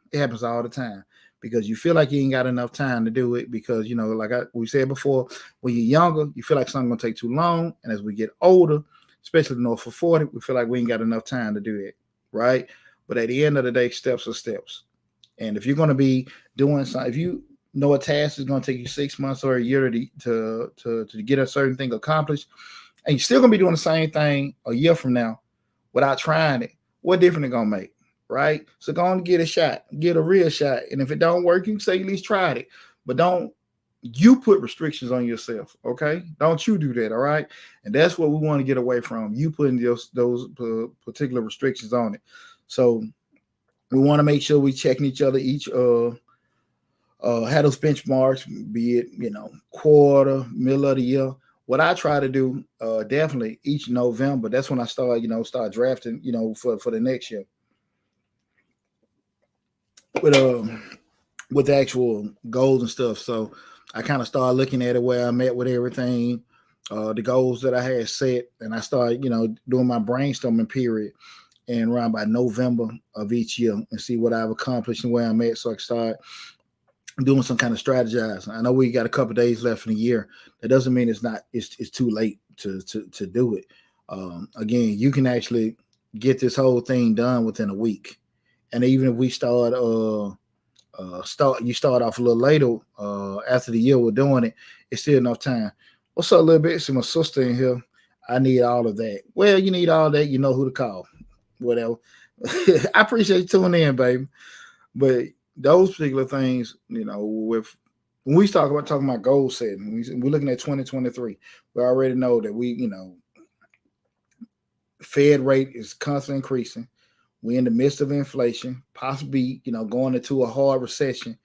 Because you feel like you ain't got enough time to do it because, we said before, when you're younger, you feel like something's going to take too long. And as we get older, especially north of 40, we feel like we ain't got enough time to do that, right? But at the end of the day, steps are steps. And if you're going to be doing something, if you know a task is going to take you 6 months or a year to get a certain thing accomplished, and you're still going to be doing the same thing a year from now without trying it, what difference it going to make? Right? So go on and get a shot, get a real shot. And if it don't work, you can say you at least tried it. But don't you put restrictions on yourself, okay? Don't you do that, all right? And that's what we want to get away from. You putting those particular restrictions on it. So we want to make sure we checking each other each have those benchmarks, be it, quarter, middle of the year. What I try to do definitely each November, that's when I start drafting, for the next year. With actual goals and stuff. So I kind of started looking at it where I'm at with everything, the goals that I had set, and I started, doing my brainstorming period and around by November of each year and see what I've accomplished and where I'm at. So I can start doing some kind of strategizing. I know we got a couple days left in the year. That doesn't mean it's too late to do it. Again, you can actually get this whole thing done within a week. And even if we you start off a little later after the year we're doing it, it's still enough time. What's up, a little bit? See my sister in here. I need all of that. Well, you need all that. You know who to call. Whatever. I appreciate you tuning in, baby. But those particular things, with when we talking about goal setting, we're looking at 2023. We already know that Fed rate is constantly increasing. We're in the midst of inflation, possibly, going into a hard recession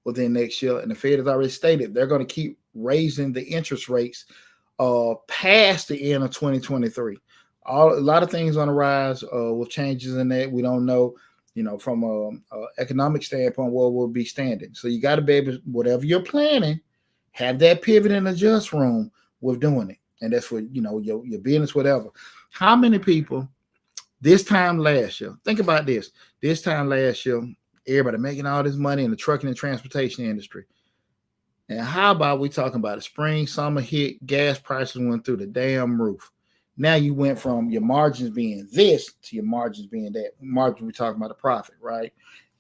within next year. And the Fed has already stated they're going to keep raising the interest rates past the end of 2023. A lot of things on the rise with changes in that. We don't know, from a economic standpoint, where we'll be standing. So you got to be able, whatever you're planning, have that pivot and adjust room with doing it. And that's for, your business, whatever. How many people this time last year, think about this time last year, everybody making all this money in the trucking and transportation industry. And how about we talking about the spring, summer hit, gas prices went through the damn roof. Now you went from your margins being this to your margins being that. Margin, we're talking about the profit, right?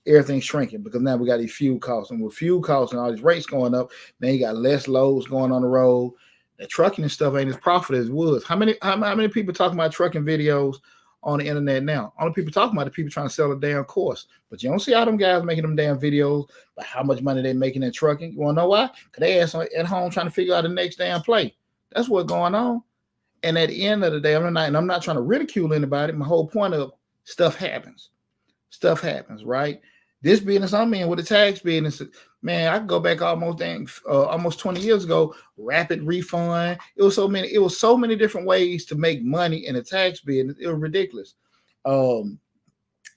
Everything's shrinking because now we got these fuel costs. And with fuel costs and all these rates going up, now you got less loads going on the road. The trucking and stuff ain't as profitable as it was. How many people talking about trucking videos on the internet now? Only people talking about the people trying to sell a damn course. But you don't see all them guys making them damn videos about how much money they're making in trucking. You want to know why? Because they ass at home trying to figure out the next damn play. That's what's going on. And at the end of the day, I'm not trying to ridicule anybody. My whole point of stuff happens. Stuff happens, right? This business I'm in with the tax business, man, I can go back almost 20 years ago. Rapid refund. It was so many different ways to make money in the tax business. It was ridiculous. And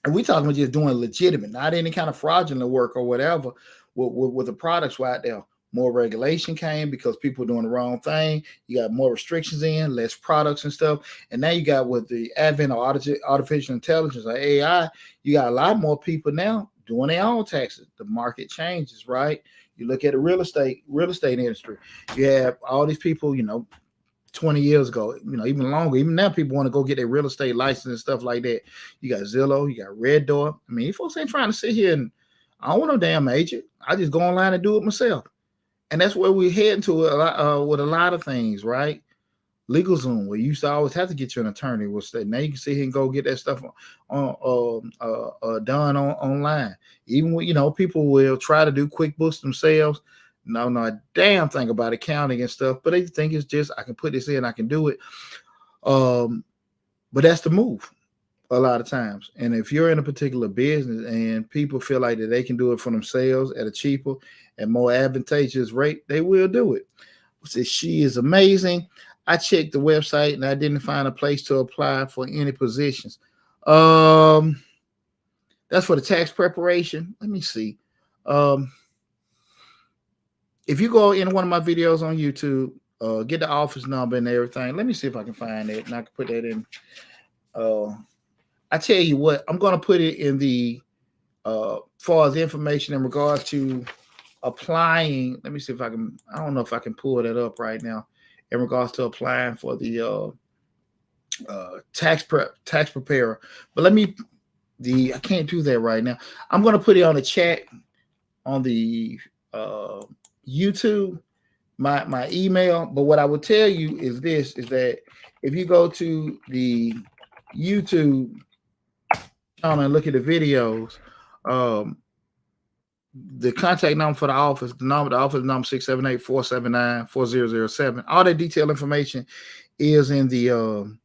we talking about just doing legitimate, not any kind of fraudulent work or whatever with the products right there. More regulation came because people were doing the wrong thing. You got more restrictions in, less products and stuff. And now you got with the advent of artificial intelligence or AI, you got a lot more people now doing their own taxes. The market changes, right? You look at the real estate industry. You have all these people, 20 years ago, even longer. Even now, people want to go get their real estate license and stuff like that. You got Zillow, you got Red Door. I mean, folks ain't trying to sit here and I don't want no damn agent. I just go online and do it myself. And that's where we're heading to with a lot of things, right? LegalZoom, where you used to always have to get you an attorney. Now you can sit here and go get that stuff done online. Even when people will try to do QuickBooks themselves. No, a damn thing about accounting and stuff, but they think it's just I can put this in, I can do it. But that's the move a lot of times. And if you're in a particular business and people feel like that they can do it for themselves at a cheaper and more advantageous rate, they will do it. Says she is amazing. I checked the website and I didn't find a place to apply for any positions. That's for the tax preparation. Let me see. If you go in one of my videos on YouTube, get the office number and everything. Let me see if I can find it and I can put that in. I tell you what, I'm going to put it in the far as information in regards to applying. Let me see if I can. I don't know if I can pull that up right now in regards to applying for the tax preparer. But I can't do that right now. I'm going to put it on the chat on the YouTube, my email. But what I will tell you is that if you go to the YouTube channel and look at the videos, the contact number for the office, the office number 678-479-4007. All that detailed information is in the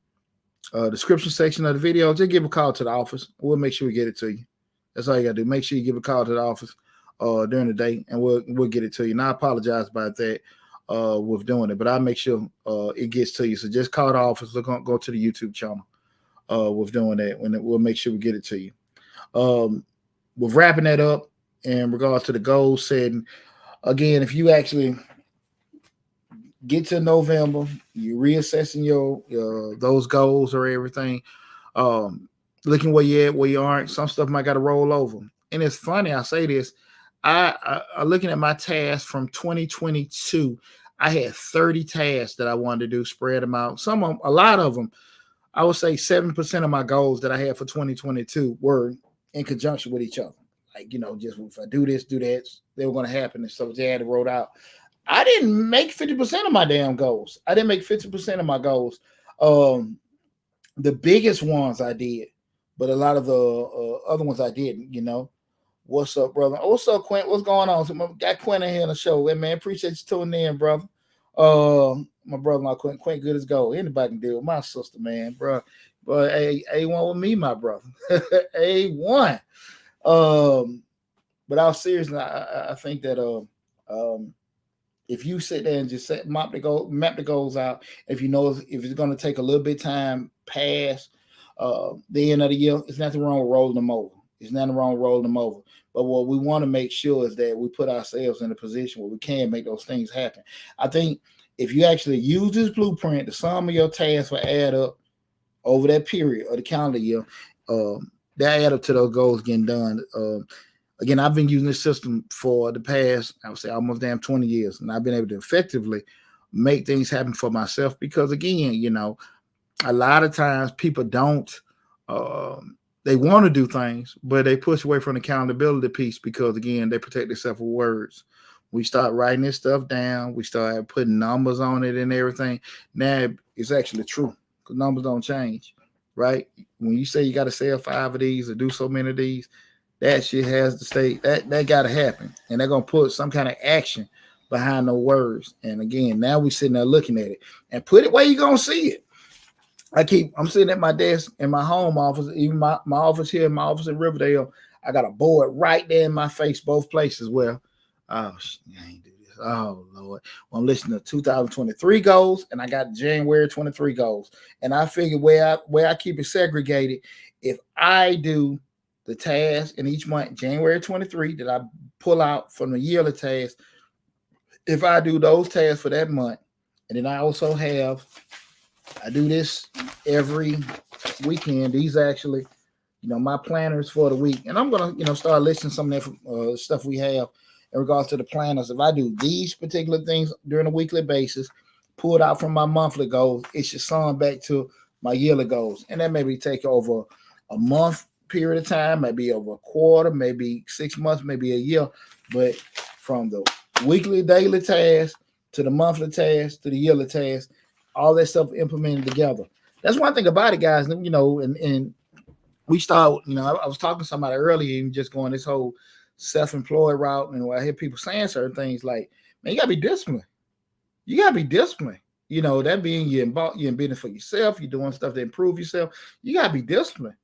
description section of the video. Just give a call to the office. We'll make sure we get it to you. That's all you got to do. Make sure you give a call to the office during the day, and we'll get it to you. And I apologize about that with doing it, but I'll make sure it gets to you. So just call the office. Go to the YouTube channel with doing that. We'll make sure we get it to you. With wrapping that up, in regards to the goal setting, again, if you actually get to November, you're reassessing your those goals or everything, looking where you're at, where you aren't. Some stuff might got to roll over. And it's funny, I say this, I looking at my tasks from 2022. I had 30 tasks that I wanted to do, spread them out. A lot of them, I would say 7% of my goals that I had for 2022 were in conjunction with each other. Like, just if I do this, do that, they were going to happen. And so they had to wrote out. I didn't make 50% of my damn goals. I didn't make 50% of my goals. The biggest ones I did, but a lot of the other ones I didn't. What's up, brother? What's up, Quint? What's going on? So got Quint in here on the show. Hey, man, appreciate you tuning in, brother. My brother-in-law, Quint, good as gold. Anybody can deal with my sister, man, bro. But A1 with me, my brother. A1. But all seriously, I think that if you sit there and just map the goals out, if it's going to take a little bit of time past the end of the year, it's nothing wrong with rolling them over. There's nothing wrong with rolling them over. But what we want to make sure is that we put ourselves in a position where we can make those things happen. I think if you actually use this blueprint, the sum of your tasks will add up over that period of the calendar year. That add up to those goals getting done. Again, I've been using this system for the past, I would say, almost damn 20 years, and I've been able to effectively make things happen for myself because, again, a lot of times people don't. They want to do things, but they push away from the accountability piece because, again, they protect themselves with words. We start writing this stuff down. We start putting numbers on it and everything. Now it's actually true because numbers don't change, right? When you say you got to sell 5 of these or do so many of these, that shit has to stay. That got to happen, and they're gonna put some kind of action behind the words. And again, now we sitting there looking at it and put it where you gonna see it. I'm sitting at my desk in my home office, even my office here, my office in Riverdale. I got a board right there in my face, both places. Where, I ain't do this. Oh Lord, well, I'm listening to 2023 goals, and I got January 23 goals, and I figured where I keep it segregated. If I do the task in each month, January 23, that I pull out from the yearly task, if I do those tasks for that month, and then I do this every weekend. These actually, my planners for the week. And I'm going to, start listing some of that stuff we have in regards to the planners. If I do these particular things during a weekly basis, pull it out from my monthly goals, it should sum back to my yearly goals. And that maybe take over a month period of time, maybe over a quarter, maybe 6 months, maybe a year. But from the weekly, daily task to the monthly task to the yearly task, all that stuff implemented together. That's one thing about it, guys. And we start, I was talking to somebody earlier and just going this whole self-employed route. And I hear people saying certain things like, man, you gotta be disciplined. You gotta be disciplined. That being you're in business for yourself, you're doing stuff to improve yourself. You gotta be disciplined.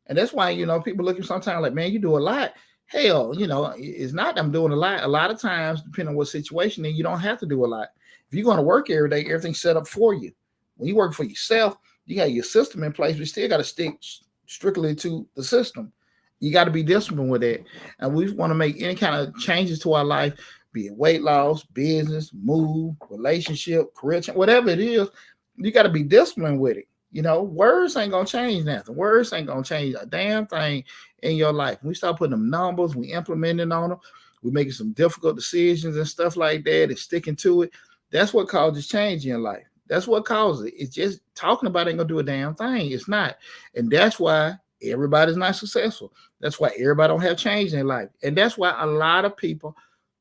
And that's why, people looking sometimes like, man, you do a lot. Hell, it's not that I'm doing a lot. A lot of times, depending on what situation, then you don't have to do a lot. If you're going to work every day, everything's set up for you. When you work for yourself, you got your system in place, but you still got to stick strictly to the system. You got to be disciplined with that. And we want to make any kind of changes to our life, be it weight loss, business, move, relationship, career, whatever it is, you got to be disciplined with it. Words ain't going to change nothing. Words ain't going to change a damn thing in your life. We start putting them numbers, we implementing on them, we're making some difficult decisions and stuff like that and sticking to it. That's what causes change in life. That's what causes it. It's just talking about it ain't gonna do a damn thing. It's not. And that's why everybody's not successful. That's why everybody don't have change in life. And that's why a lot of people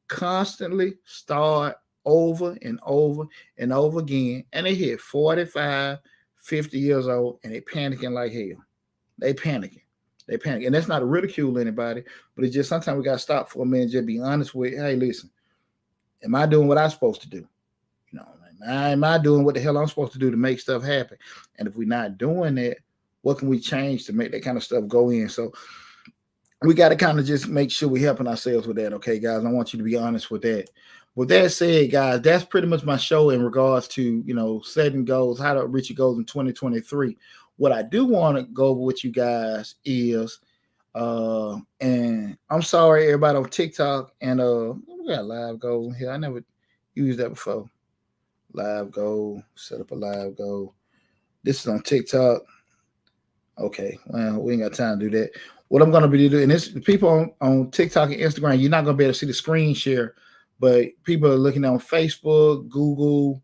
constantly start over and over and over again. And they hit 45, 50 years old and they panicking like hell. They panicking. And that's not to ridicule anybody, but it's just sometimes we gotta stop for a minute and just be honest with, hey, listen, am I doing what I'm supposed to do? Am I doing what the hell I'm supposed to do to make stuff happen? And if we're not doing that, what can we change to make that kind of stuff go in? So we got to kind of just make sure we're helping ourselves with that. Okay, guys, I want you to be honest with that. With that said, guys, that's pretty much my show in regards to, setting goals, how to reach your goals in 2023. What I do want to go over with you guys is, and I'm sorry, everybody on TikTok, and we got live goals in here. I never used that before. Live goal, set up a live goal. This is on TikTok. Okay, well, we ain't got time to do that. what I'm going to be doing, and this people on TikTok and Instagram, you're not going to be able to see the screen share, but people are looking on Facebook, Google,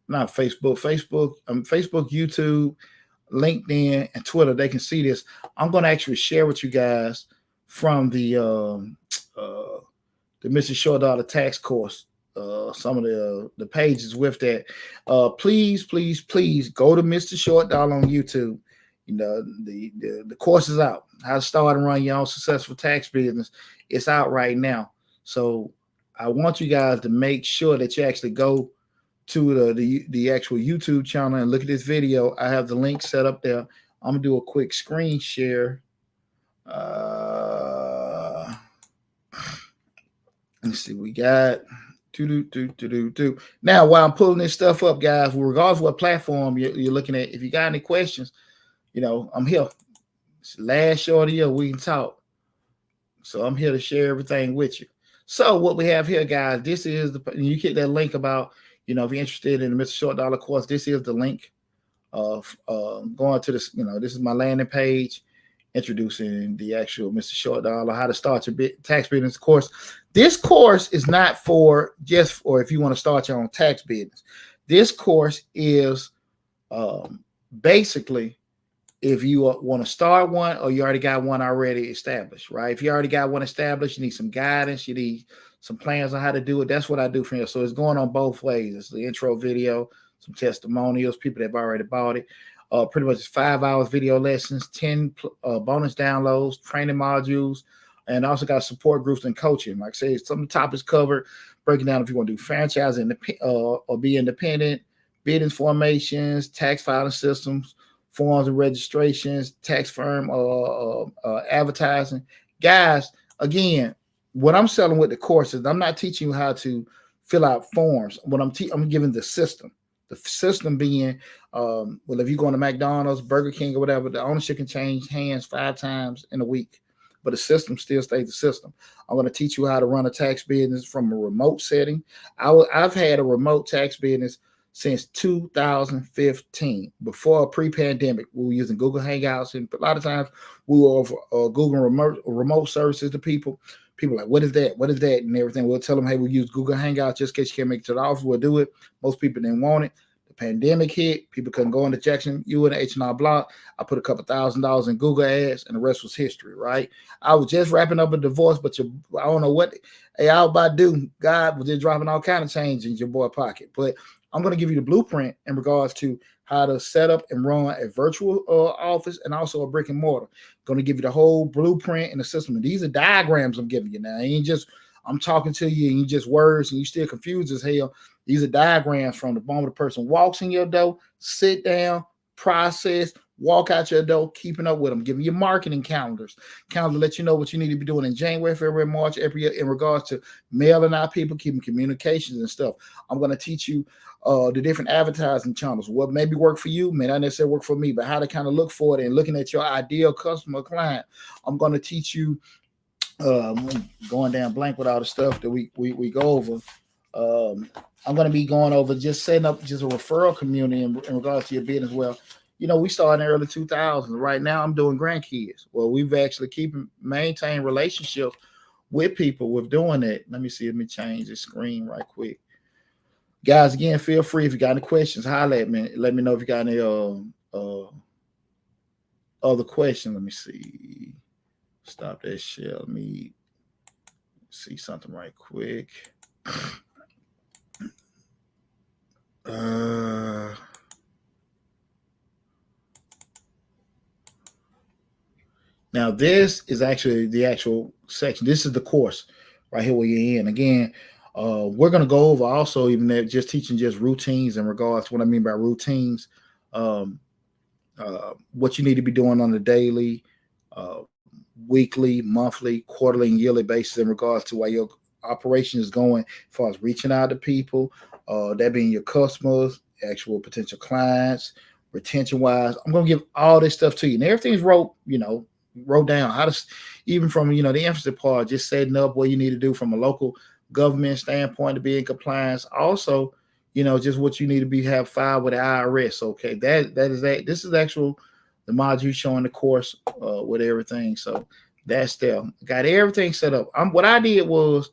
not Facebook, YouTube, LinkedIn, and Twitter. They can see this. I'm going to actually share with you guys from the Mr. Short Dollar tax course. Some of the pages with that. Please, please, please go to Mr. Short Dollar on YouTube. You know, the course is out. How to start and run your own successful tax business. It's out right now. So I want you guys to make sure that you actually go to the actual YouTube channel and look at this video. I have the link set up there. I'm gonna do a quick screen share. Let's see, we got Now, while I'm pulling this stuff up, guys, regardless of what platform you're looking at, if you got any questions, I'm here. It's the last show of the year we can talk. So I'm here to share everything with you. So what we have here, guys, this is you get that link about, if you're interested in the Mr. Short Dollar course, this is the link of going to this, this is my landing page introducing the actual Mr. Short Dollar, how to start your tax business course. This course is not for if you want to start your own tax business. This course is basically if you want to start one or you already got one already established, right? If you already got one established, you need some guidance, you need some plans on how to do it. That's what I do for you. So it's going on both ways. It's the intro video, some testimonials, people that have already bought it. Pretty much 5 hours video lessons, 10 bonus downloads, training modules, and also got support groups and coaching. Like I say, some of the topics covered, breaking down if you want to do franchising or be independent, bidding formations, tax filing systems, forms and registrations, tax firm advertising. Guys, again, what I'm selling with the course is I'm not teaching you how to fill out forms. What I'm giving the system. The system being, if you're going to McDonald's, Burger King, or whatever, the ownership can change hands 5 times in a week, but the system still stays the system. I'm going to teach you how to run a tax business from a remote setting. I've had a remote tax business since 2015, before pre-pandemic. We were using Google Hangouts, and a lot of times we were Google remote services to people. People are like, what is that? What is that? And everything. We'll tell them, hey, we use Google Hangouts just in case you can't make it to the office. We'll do it. Most people didn't want it. The pandemic hit. People couldn't go into Jackson, you and the H&R Block. I put a couple $1,000s in Google ads, and the rest was history, right? I was just wrapping up a divorce, but I don't know what. Hey, I was about to do. God was just dropping all kind of change in your boy pocket. But I'm going to give you the blueprint in regards to how to set up and run a virtual office and also a brick and mortar. Going to give you the whole blueprint and the system. And these are diagrams I'm giving you now. I'm talking to you and you just words and you still confused as hell. These are diagrams from the moment the person walks in your door, sit down, process, walk out your door, keeping up with them, giving you marketing calendars to let you know what you need to be doing in January, February, March, every year in regards to mailing out people, keeping communications and stuff. I'm going to teach you the different advertising channels, what maybe work for you, may not necessarily work for me, but how to kind of look for it and looking at your ideal customer client. I'm going to teach you going down blank with all the stuff that we go over. I'm going to be going over just setting up just a referral community in regards to your business. Well, we started in the early 2000s. Right now, I'm doing grandkids. Well, we've actually maintained relationships with people with doing that. Let me change the screen right quick. Guys, again, feel free if you got any questions, holler at me. Let me know if you got any other questions. Let me see. Stop that shit. Let me see something right quick. Now, this is actually the actual section. This is the course right here where you're in. Again, we're going to go over also even that just teaching just routines in regards to what I mean by routines, what you need to be doing on a daily, weekly, monthly, quarterly, and yearly basis in regards to why your operation is going as far as reaching out to people, that being your customers, actual potential clients, retention wise. I'm going to give all this stuff to you. And everything's wrote down how to, even from, the emphasis part, just setting up what you need to do from a local government standpoint to be in compliance. Also, just what you need to have filed with the IRS. Okay. This is actual the module showing the course with everything. So that's there. Got everything set up. What I did was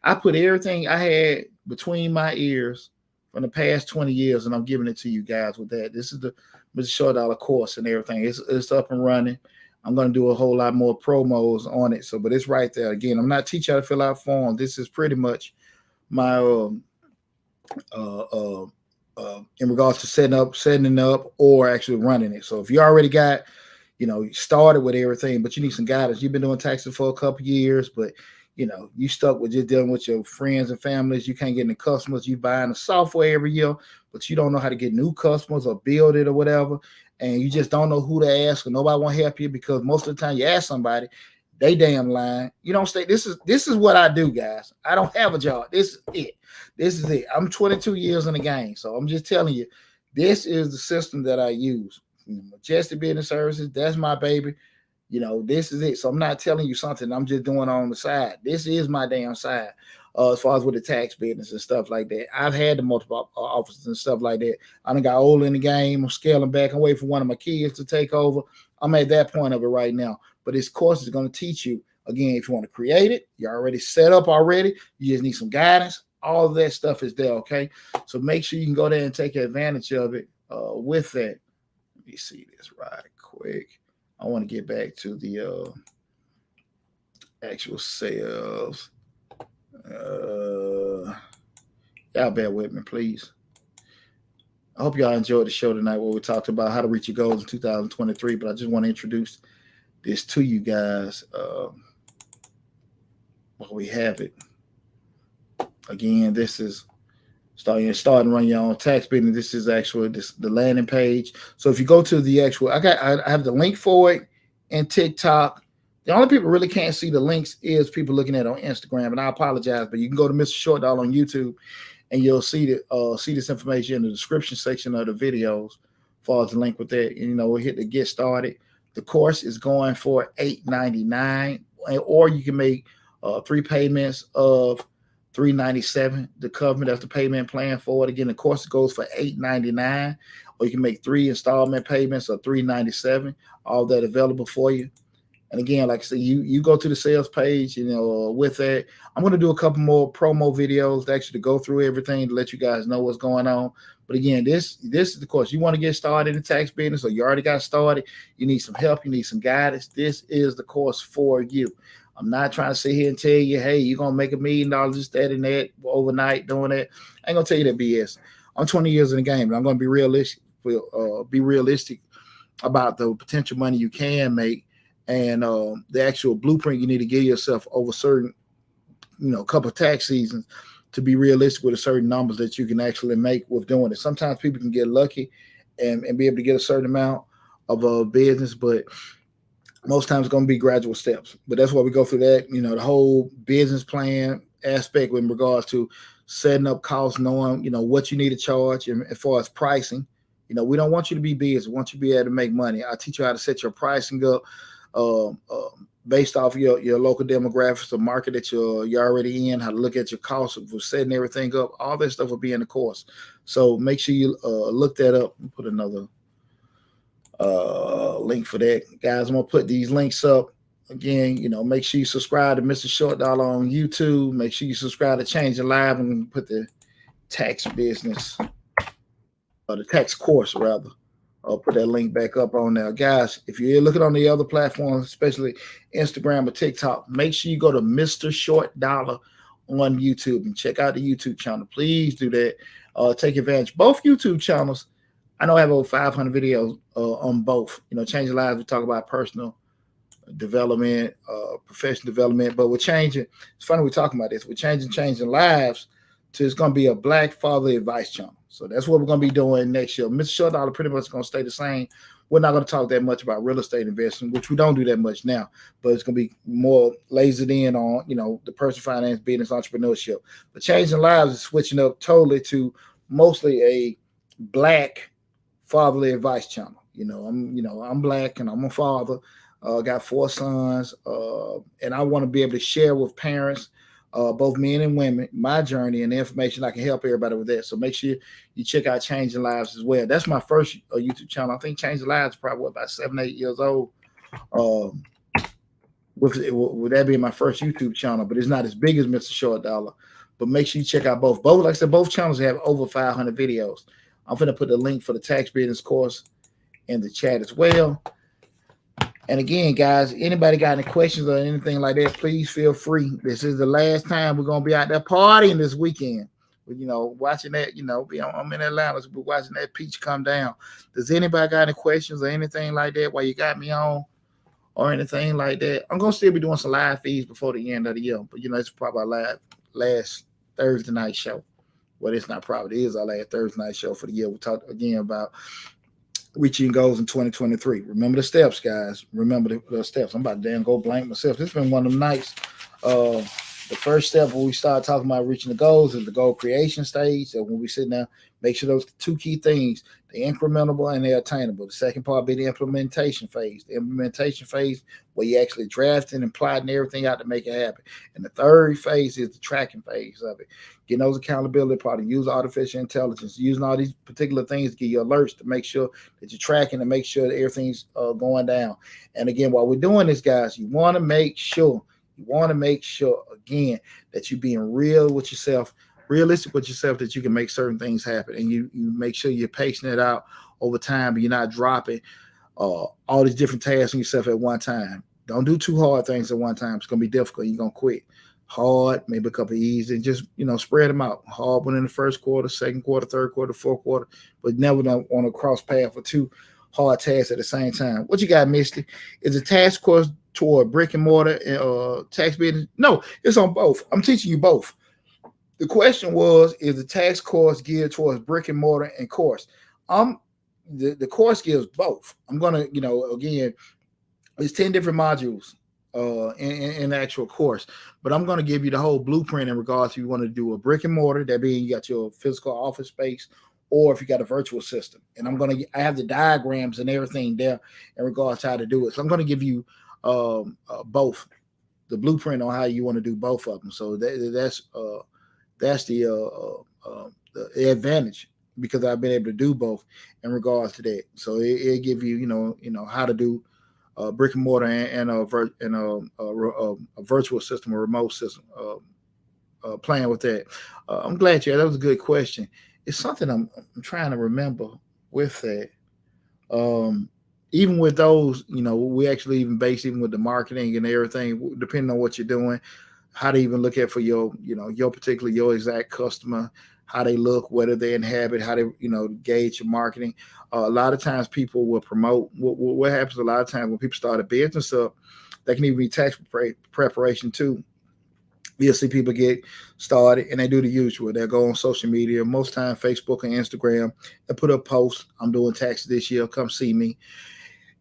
I put everything I had between my ears from the past 20 years, and I'm giving it to you guys with that. This is the Mr. Short Dollar course and everything. It's up and running. I'm going to do a whole lot more promos on it. So, but it's right there. Again, I'm not teaching you how to fill out forms. This is pretty much my in regards to setting up, or actually running it. So if you already got, you started with everything, but you need some guidance. You've been doing taxes for a couple years, but you stuck with just dealing with your friends and families. You can't get any customers. You buying the software every year, but you don't know how to get new customers or build it or whatever. And you just don't know who to ask, or nobody want to help you, because most of the time you ask somebody, they damn lying. You don't stay. This is what I do, guys. I don't have a job. This is it. I'm 22 years in the game, so I'm just telling you, this is the system that I use. Majestic Business Services, that's my baby. This is it. So I'm not telling you something I'm just doing on the side. This is my damn side. As far as with the tax business and stuff like that, I've had the multiple offices and stuff like that. I done got old in the game. I'm scaling back. I'm waiting for one of my kids to take over. I'm at that point of it right now. But this course is going to teach you, again, if you want to create it, you're already set up already. You just need some guidance. All of that stuff is there, okay? So make sure you can go there and take advantage of it with that. Let me see this right quick. I want to get back to the actual sales. Y'all bear with me, please. I hope y'all enjoyed the show tonight where we talked about how to reach your goals in 2023, but I just want to introduce this to you guys while we have it. Again, this is starting to run your own tax business. This is actually the landing page. So if you go to the actual, I have the link for it in TikTok. The only people really can't see the links is people looking at it on Instagram, and I apologize, but you can go to Mr. Short Dollar on YouTube, and you'll see this information in the description section of the videos as far as the link with that. And, we'll hit the get started. The course is going for $8.99, or you can make 3 payments of $397 to cover. That's the payment plan for it. Again, the course goes for $8.99, or you can make 3 installment payments of $397. All that available for you. And again, like I said, you go to the sales page, with that. I'm going to do a couple more promo videos to actually go through everything to let you guys know what's going on. But again, this is the course. You want to get started in tax business, or you already got started, you need some help, you need some guidance. This is the course for you. I'm not trying to sit here and tell you, hey, you're going to make $1 million just that and that overnight doing that. I ain't going to tell you that BS. I'm 20 years in the game, and I'm going to be realistic about the potential money you can make, and the actual blueprint you need to give yourself over certain, couple of tax seasons to be realistic with a certain numbers that you can actually make with doing it. Sometimes people can get lucky and be able to get a certain amount of a business, but most times it's going to be gradual steps. But that's why we go through that, the whole business plan aspect in regards to setting up costs, knowing, what you need to charge, and as far as pricing. We don't want you to be busy. We want you to be able to make money. I teach you how to set your pricing up based off your local demographics, the market that you're already in, how to look at your costs for setting everything up. All that stuff will be in the course. So make sure you look that up and put another link for that. Guys, I'm going to put these links up. Again, make sure you subscribe to Mr. Short Dollar on YouTube. Make sure you subscribe to Change Your Life, and put the tax business, the tax course rather. I'll put that link back up on there. Guys, if you're looking on the other platforms, especially Instagram or TikTok, make sure you go to Mr. Short Dollar on YouTube and check out the YouTube channel. Please do that. Take advantage. Both YouTube channels, I know I have over 500 videos on both. Changing Lives, we talk about personal development, professional development, but we're changing. It's funny we're talking about this. We're changing lives to, it's going to be a Black father advice channel. So that's what we're going to be doing next year. Mr. Short Dollar pretty much going to stay the same. We're not going to talk that much about real estate investing, which we don't do that much now, but it's going to be more lasered in on, the personal finance, business, entrepreneurship. But Changing Lives is switching up totally to mostly a Black fatherly advice channel. I'm Black and I'm a father. Got 4 sons, and I want to be able to share with parents both men and women, my journey and the information I can help everybody with that. So make sure you check out Changing Lives as well. That's my first YouTube channel. I think Changing Lives is probably about 7, 8 years old. Um, with that being my first YouTube channel, but it's not as big as Mr. Short Dollar. But make sure you check out both. Both, like I said, both channels have over 500 videos. I'm going to put the link for the tax business course in the chat as well. And again, guys, anybody got any questions or anything like that, please feel free. This is the last time we're going to be out there partying this weekend. Watching that, I'm in Atlanta, so we're watching that peach come down. Does anybody got any questions or anything like that while you got me on or anything like that? I'm going to still be doing some live feeds before the end of the year, but, it's probably our last Thursday night show. Well, it's not probably, it is our last Thursday night show for the year. We'll talk again about reaching goals in 2023. Remember the steps, guys. Remember the steps. I'm about to damn go blank myself. This has been one of them nights. The first step when we start talking about reaching the goals is the goal creation stage. So when we sit down, make sure those two key things, the incrementable and the attainable. The second part be the implementation phase. The implementation phase where you actually drafting and plotting everything out to make it happen. And the third phase is the tracking phase of it. Getting those accountability parts, use artificial intelligence, using all these particular things to get you alerts to make sure that you're tracking and make sure that everything's going down. And again, while we're doing this, guys, you want to make sure again that you're being realistic with yourself, that you can make certain things happen, and you make sure you're pacing it out over time, but you're not dropping all these different tasks on yourself at one time. Don't do too hard things at one time. It's going to be difficult. You're going to quit. Hard, maybe a couple of easy, and just spread them out. Hard one in the first quarter, second quarter, third quarter, fourth quarter, but never don't want to cross path for two hard tasks at the same time. What you got, Misty? Is the task course toward brick and mortar and tax business? No, it's on both. I'm teaching you both. The question was, is the tax course geared towards brick and mortar and course? The course gives both. I'm gonna, again, it's 10 different modules in the actual course, but I'm going to give you the whole blueprint in regards to if you want to do a brick and mortar, that being you got your physical office space, or if you got a virtual system. And I have the diagrams and everything there in regards to how to do it. So I'm going to give you both, the blueprint on how you want to do both of them. So that's the advantage, because I've been able to do both in regards to that. So it give you, how to do brick and mortar and a virtual system, a remote system, playing with that. I'm glad that was a good question. It's something I'm trying to remember with that. Even with those, we actually even base even with the marketing and everything, depending on what you're doing, how to even look at for your exact customer, how they look, whether they inhabit, how they, gauge your marketing. A lot of times people will promote. What happens a lot of times when people start a business up, they can even be tax preparation too. You'll see people get started and they do the usual. They'll go on social media, most time Facebook and Instagram, and put up posts. I'm doing taxes this year. Come see me.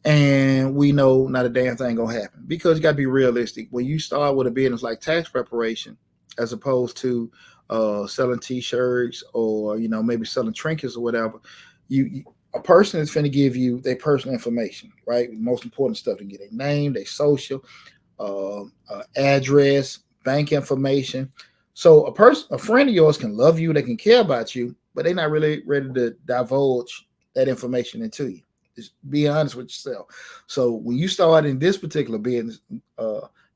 And we know not a damn thing gonna happen, because you gotta be realistic. When you start with a business like tax preparation, as opposed to selling T-shirts or maybe selling trinkets or whatever, a person is going to give you their personal information, right? The most important stuff to get their name, their social, address, bank information. So a friend of yours can love you, they can care about you, but they're not really ready to divulge that information into you. Just be honest with yourself. So when you start in this particular business,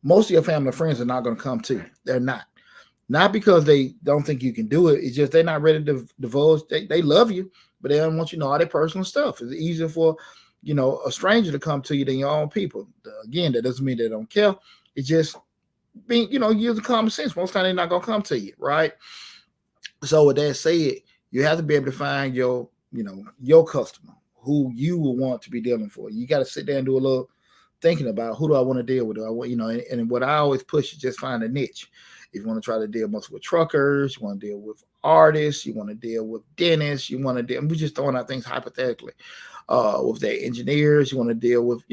most of your family and friends are not going to come to you. They're not because they don't think you can do it. It's just they're not ready to divulge. They love you, but they don't want you to know all their personal stuff. It's easier for a stranger to come to you than your own people. Again, that doesn't mean they don't care. It's just being, using common sense. Most time they're not gonna come to you, right? So with that said, you have to be able to find your customer, who you will want to be dealing for. You got to sit there and do a little thinking about, who do I want to deal with? And what I always push is just find a niche. If you want to try to deal mostly with truckers, you want to deal with artists, you want to deal with dentists, you want to deal, we're just throwing out things hypothetically. With their engineers, you want to deal with,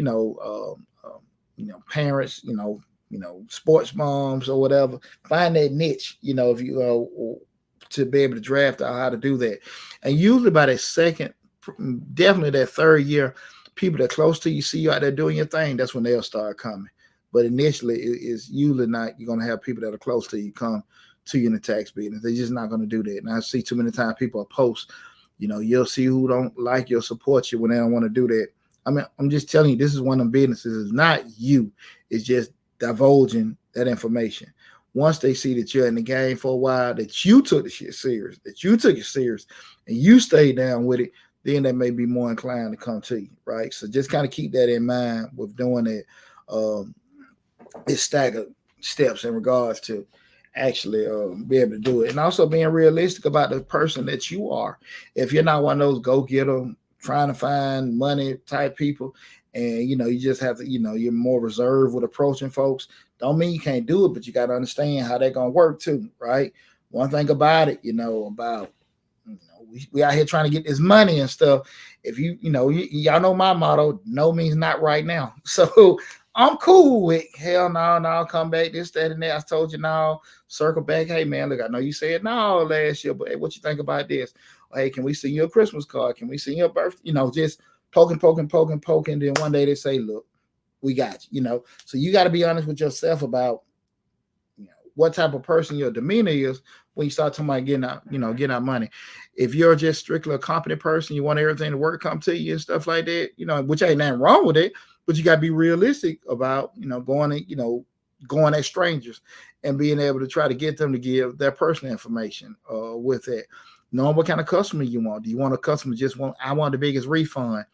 parents, sports moms or whatever. Find that niche, if you to be able to draft out how to do that. And usually by that second, definitely that third year, people that are close to you see you out there doing your thing, that's when they'll start coming. But initially, it's usually not. You're going to have people that are close to you come to you in the tax business. They're just not going to do that. And I see too many times people post, you'll see who don't like you or support you when they don't want to do that. I mean, I'm just telling you, this is one of them businesses. It's not you. It's just divulging that information. Once they see that you're in the game for a while, that you took the shit serious, that you took it serious, and you stayed down with it, then they may be more inclined to come to you, right? So just kind of keep that in mind with doing it. It's staggered steps in regards to actually be able to do it, and also being realistic about the person that you are. If you're not one of those go-getter, trying to find money type people, and you just have to, you're more reserved with approaching folks, don't mean you can't do it, but you got to understand how they're gonna work too, right? One thing about it, about we out here trying to get this money and stuff. If y'all know my motto, no means not right now. So I'm cool with hell no, come back, this, that, and that. I told you no, circle back. Hey man, look, I know you said no last year, but hey, what you think about this? Hey, can we send you a Christmas card? Can we send you a birthday? Just poking. Then one day they say, look, we got you, so you got to be honest with yourself about what type of person your demeanor is when you start talking about getting out money. If you're just strictly a competent person, you want everything to work, come to you and stuff like that, which ain't nothing wrong with it, but you got to be realistic about, going at strangers and being able to try to get them to give their personal information with it. Knowing what kind of customer you want. Do you want a customer I want the biggest refund?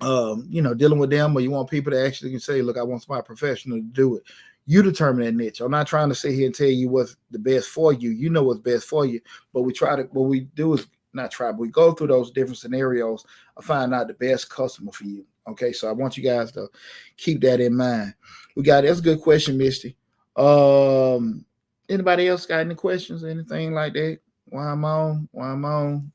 Dealing with them, or you want people that actually can say, look, I want somebody professional to do it. You determine that niche. I'm not trying to sit here and tell you what's the best for you. You know what's best for you, but we go through those different scenarios and find out the best customer for you. Okay, so I want you guys to keep that in mind. That's a good question, Misty. Anybody else got any questions or anything like that? While I'm on,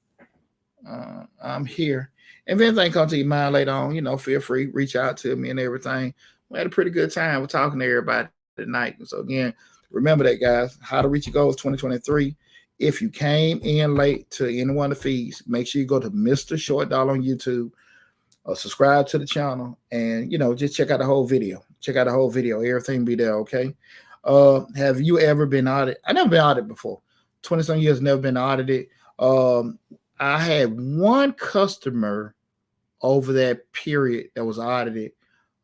I'm here. And if anything comes to your mind later on, feel free, reach out to me and everything. We had a pretty good time. We're talking to everybody tonight. So again, remember that, guys. How to reach your goals 2023. If you came in late to any one of the feeds, make sure you go to Mr. Short Dollar on YouTube, or subscribe to the channel, and just check out the whole video. Everything be there, okay? Have you ever been audited? I never been audited before. 20-some years, never been audited. I had one customer over that period that was audited,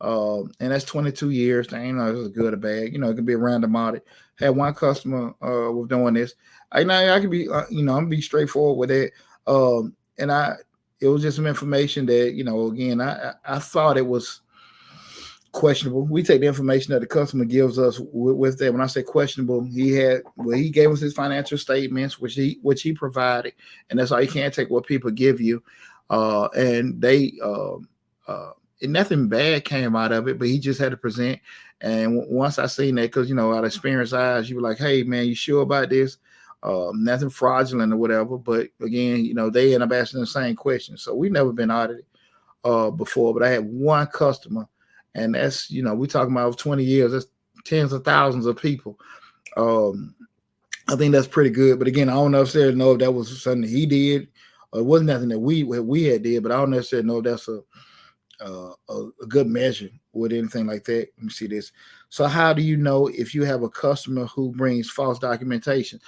and that's 22 years. I ain't know if it was good or bad. It could be a random audit. Had one customer was doing this. I could be, I'm gonna be straightforward with it. And it was just some information that, again, I thought it was questionable. We take the information that the customer gives us with that. When I say questionable, he gave us his financial statements, which he provided, and that's all. You can't take what people give you. And they nothing bad came out of it, but he just had to present. And once I seen that, because out of experienced eyes, you were like, hey man, you sure about this? Nothing fraudulent or whatever. But again, they end up asking the same question. So we've never been audited before, but I had one customer, and that's, we talking about 20 years, that's tens of thousands of people. I think that's pretty good. But again, I don't necessarily know if that was something he did. It wasn't nothing that we had did, but I don't necessarily know if that's a good measure with anything like that. Let me see this. So how do you know if you have a customer who brings false documentation?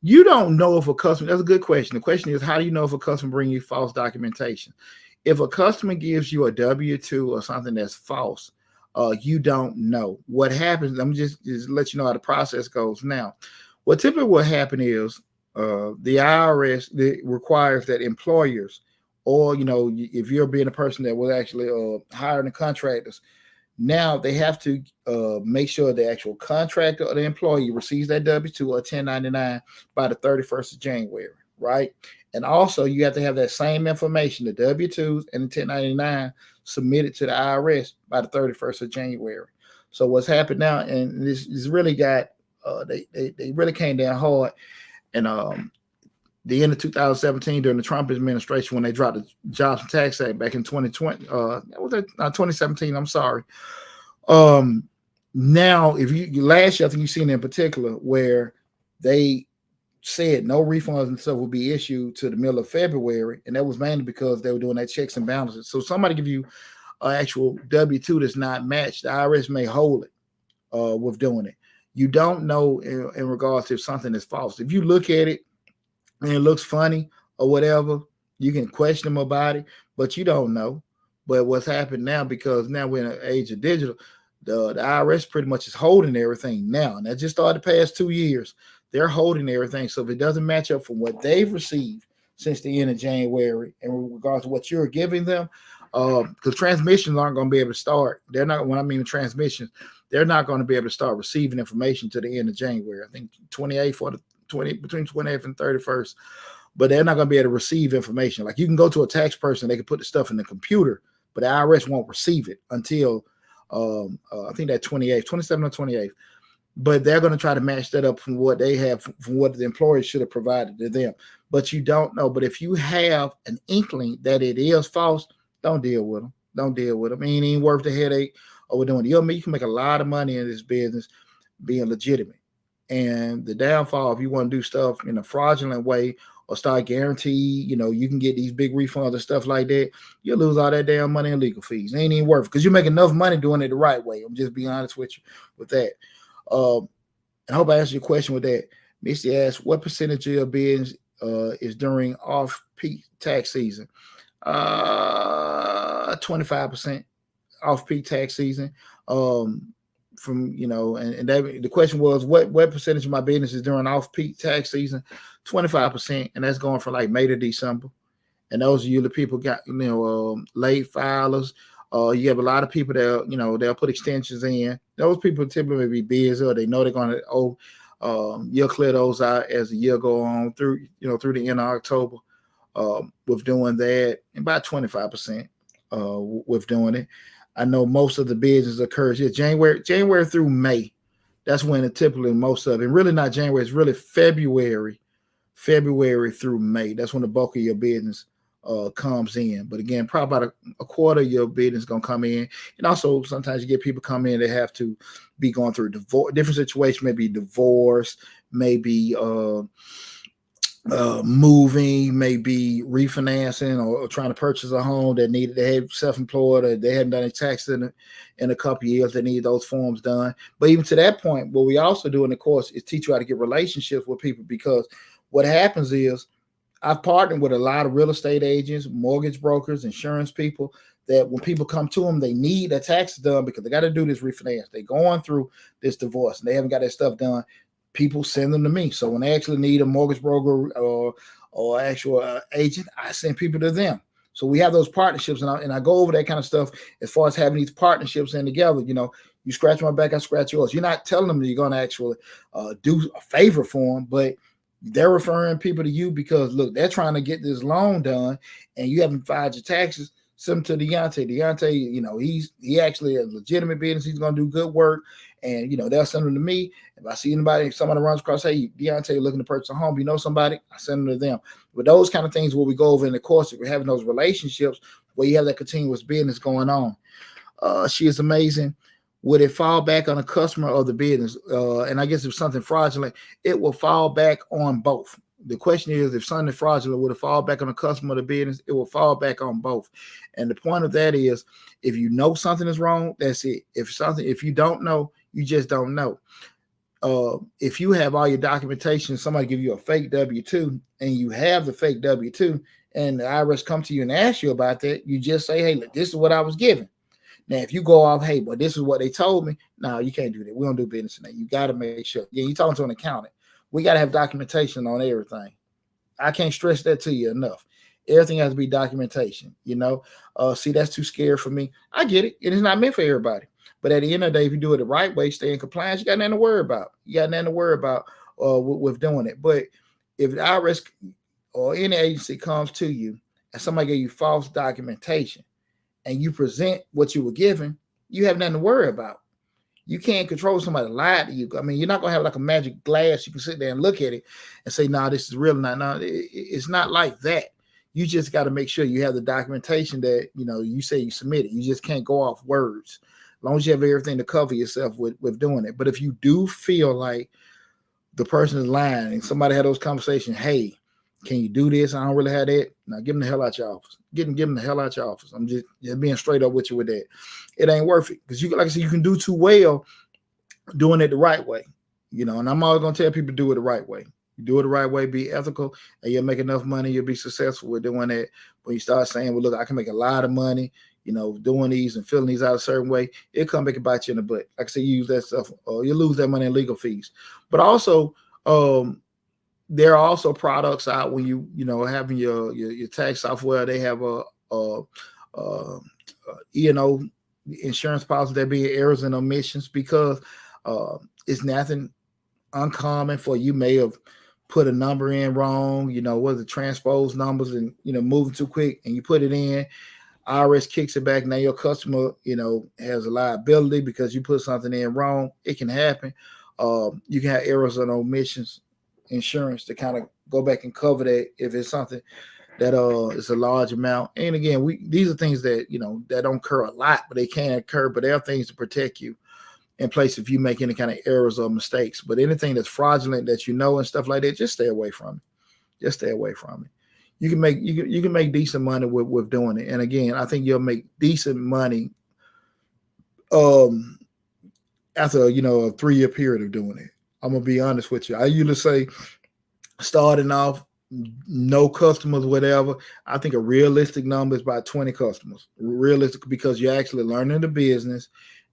You don't know if a customer, that's a good question. The question is, how do you know if a customer brings you false documentation? If a customer gives you a W-2 or something that's false, you don't know. What happens, let me just let you know how the process goes now. What typically will happen is the IRS requires that employers, or, if you're being a person that was actually hiring the contractors, now they have to make sure the actual contractor or the employee receives that W-2 or 1099 by the 31st of January, right? And also you have to have that same information, the W-2s and the 1099, submitted to the IRS by the 31st of January. So what's happened now, and this really got, they really came down hard, and the end of 2017 during the Trump administration, when they dropped the Jobs and Tax Act back in 2020, 2017, I'm sorry. Now, if you last year, I think you've seen in particular where they said no refunds and stuff will be issued to the middle of February, and that was mainly because they were doing that checks and balances. So somebody give you an actual W-2 that's not matched, the IRS may hold it. with doing it. You don't know in regards to if something is false. If you look at it and it looks funny or whatever, you can question them about it, but you don't know. But what's happened now, because now we're in an age of digital, the IRS pretty much is holding everything now. And that just started the past 2 years. They're holding everything. So if it doesn't match up from what they've received since the end of January in regards to what you're giving them, because transmissions aren't going to be able to start. They're not, when I mean transmissions, they're not going to be able to start receiving information to the end of January. I think 28th or the 20, between 28th and 31st. But they're not going to be able to receive information. Like you can go to a tax person, they can put the stuff in the computer, but the IRS won't receive it until I think that 28th, 27th or 28th. But they're going to try to match that up from what they have, from what the employer should have provided to them. But you don't know. But if you have an inkling that it is false, don't deal with them. Don't deal with them. It ain't even worth the headache over doing it. You can make a lot of money in this business being legitimate. And the downfall, if you want to do stuff in a fraudulent way or start guarantee, you can get these big refunds and stuff like that, you'll lose all that damn money in legal fees. It ain't even worth it because you make enough money doing it the right way. I'm just being honest with you with that. And I hope I answered your question with that. Misty asked, what percentage of your business is during off-peak tax season? 25% off-peak tax season. The question was what percentage of my business is during off-peak tax season? 25%, and that's going from like May to December. And those are usually people got late filers. You have a lot of people that they'll put extensions in. Those people typically be busy, or they know they're going to you'll clear those out as the year go on through the end of October. With doing that, about 25% with doing it. I know most of the business occurs here January through May. That's when it typically most of it. Really not January. It's really February through May. That's when the bulk of your business comes in. But again, probably about a quarter of your business gonna come in. And also sometimes you get people come in, they have to be going through divorce, different situations, maybe divorce, maybe moving, maybe refinancing or trying to purchase a home that they had self-employed, or they hadn't done any taxes in a couple of years. They need those forms done. But even to that point, what we also do in the course is teach you how to get relationships with people, because what happens is I've partnered with a lot of real estate agents, mortgage brokers, insurance people, that when people come to them, they need their taxes done because they got to do this refinance. They're going through this divorce and they haven't got their stuff done. People send them to me. So when they actually need a mortgage broker or actual agent, I send people to them. So we have those partnerships, and I go over that kind of stuff as far as having these partnerships in together. You scratch my back, I scratch yours. You're not telling them that you're going to actually do a favor for them, but they're referring people to you because, look, they're trying to get this loan done, and you haven't filed your taxes. Send them to Deonte. Deonte, he actually has legitimate business. He's going to do good work, and they'll send them to me. If I see somebody runs across, hey, Deonte looking to purchase a home, somebody, I send them to them. But those kind of things, what we go over in the course, if we're having those relationships where you have that continuous business going on. She is amazing. Would it fall back on a customer or the business? And I guess if something fraudulent, it will fall back on both. The question is, if something fraudulent, would it fall back on the customer or the business? It will fall back on both. And the point of that is, if you know something is wrong, that's it. If you don't know, you just don't know. If you have all your documentation, somebody give you a fake W-2 and you have the fake W-2 and the IRS come to you and ask you about that, you just say, hey, look, this is what I was given. Now, if you go off, hey, but this is what they told me, no, you can't do that. We don't do business in that. You got to make sure. Yeah, you're talking to an accountant. We got to have documentation on everything. I can't stress that to you enough. Everything has to be documentation, See, that's too scary for me. I get it. It is not meant for everybody. But at the end of the day, if you do it the right way, stay in compliance, you got nothing to worry about. With doing it. But if the IRS or any agency comes to you and somebody gave you false documentation and you present what you were given, you have nothing to worry about. You can't control somebody to lie to you. I mean, you're not going to have like a magic glass. You can sit there and look at it and say, no, this is real. No, it's not like that. You just got to make sure you have the documentation that, you say you submitted. You just can't go off words. As long as you have everything to cover yourself with doing it. But if you do feel like the person is lying and somebody had those conversations, hey, can you do this? I don't really have that. Now give them the hell out your office. Give them the hell out your office. I'm just being straight up with you with that. It ain't worth it. Because like I said, you can do too well doing it the right way. And I'm always gonna tell people to do it the right way. You do it the right way, be ethical, and you'll make enough money. You'll be successful with doing that. When you start saying, "Well, look, I can make a lot of money," doing these and filling these out a certain way, it'll come back and bite you in the butt. Like I say, you use that stuff, you lose that money in legal fees. But also, there are also products out when having your tax software. They have a E&O insurance policy that being errors and omissions because it's nothing uncommon for you may have put a number in wrong, was it transposed numbers and moving too quick and you put it in. IRS kicks it back. Now your customer, has a liability because you put something in wrong. It can happen. You can have errors and omissions insurance to kind of go back and cover that if it's something that is a large amount. And again, these are things that that don't occur a lot, but they can occur. But there are things to protect you in place if you make any kind of errors or mistakes. But anything that's fraudulent that and stuff like that, just stay away from it. Just stay away from it. You can make decent money with doing it. And again, I think you'll make decent money after a 3-year period of doing it. I'm gonna be honest with you. I usually say starting off, no customers, whatever. I think a realistic number is about 20 customers. Realistic because you're actually learning the business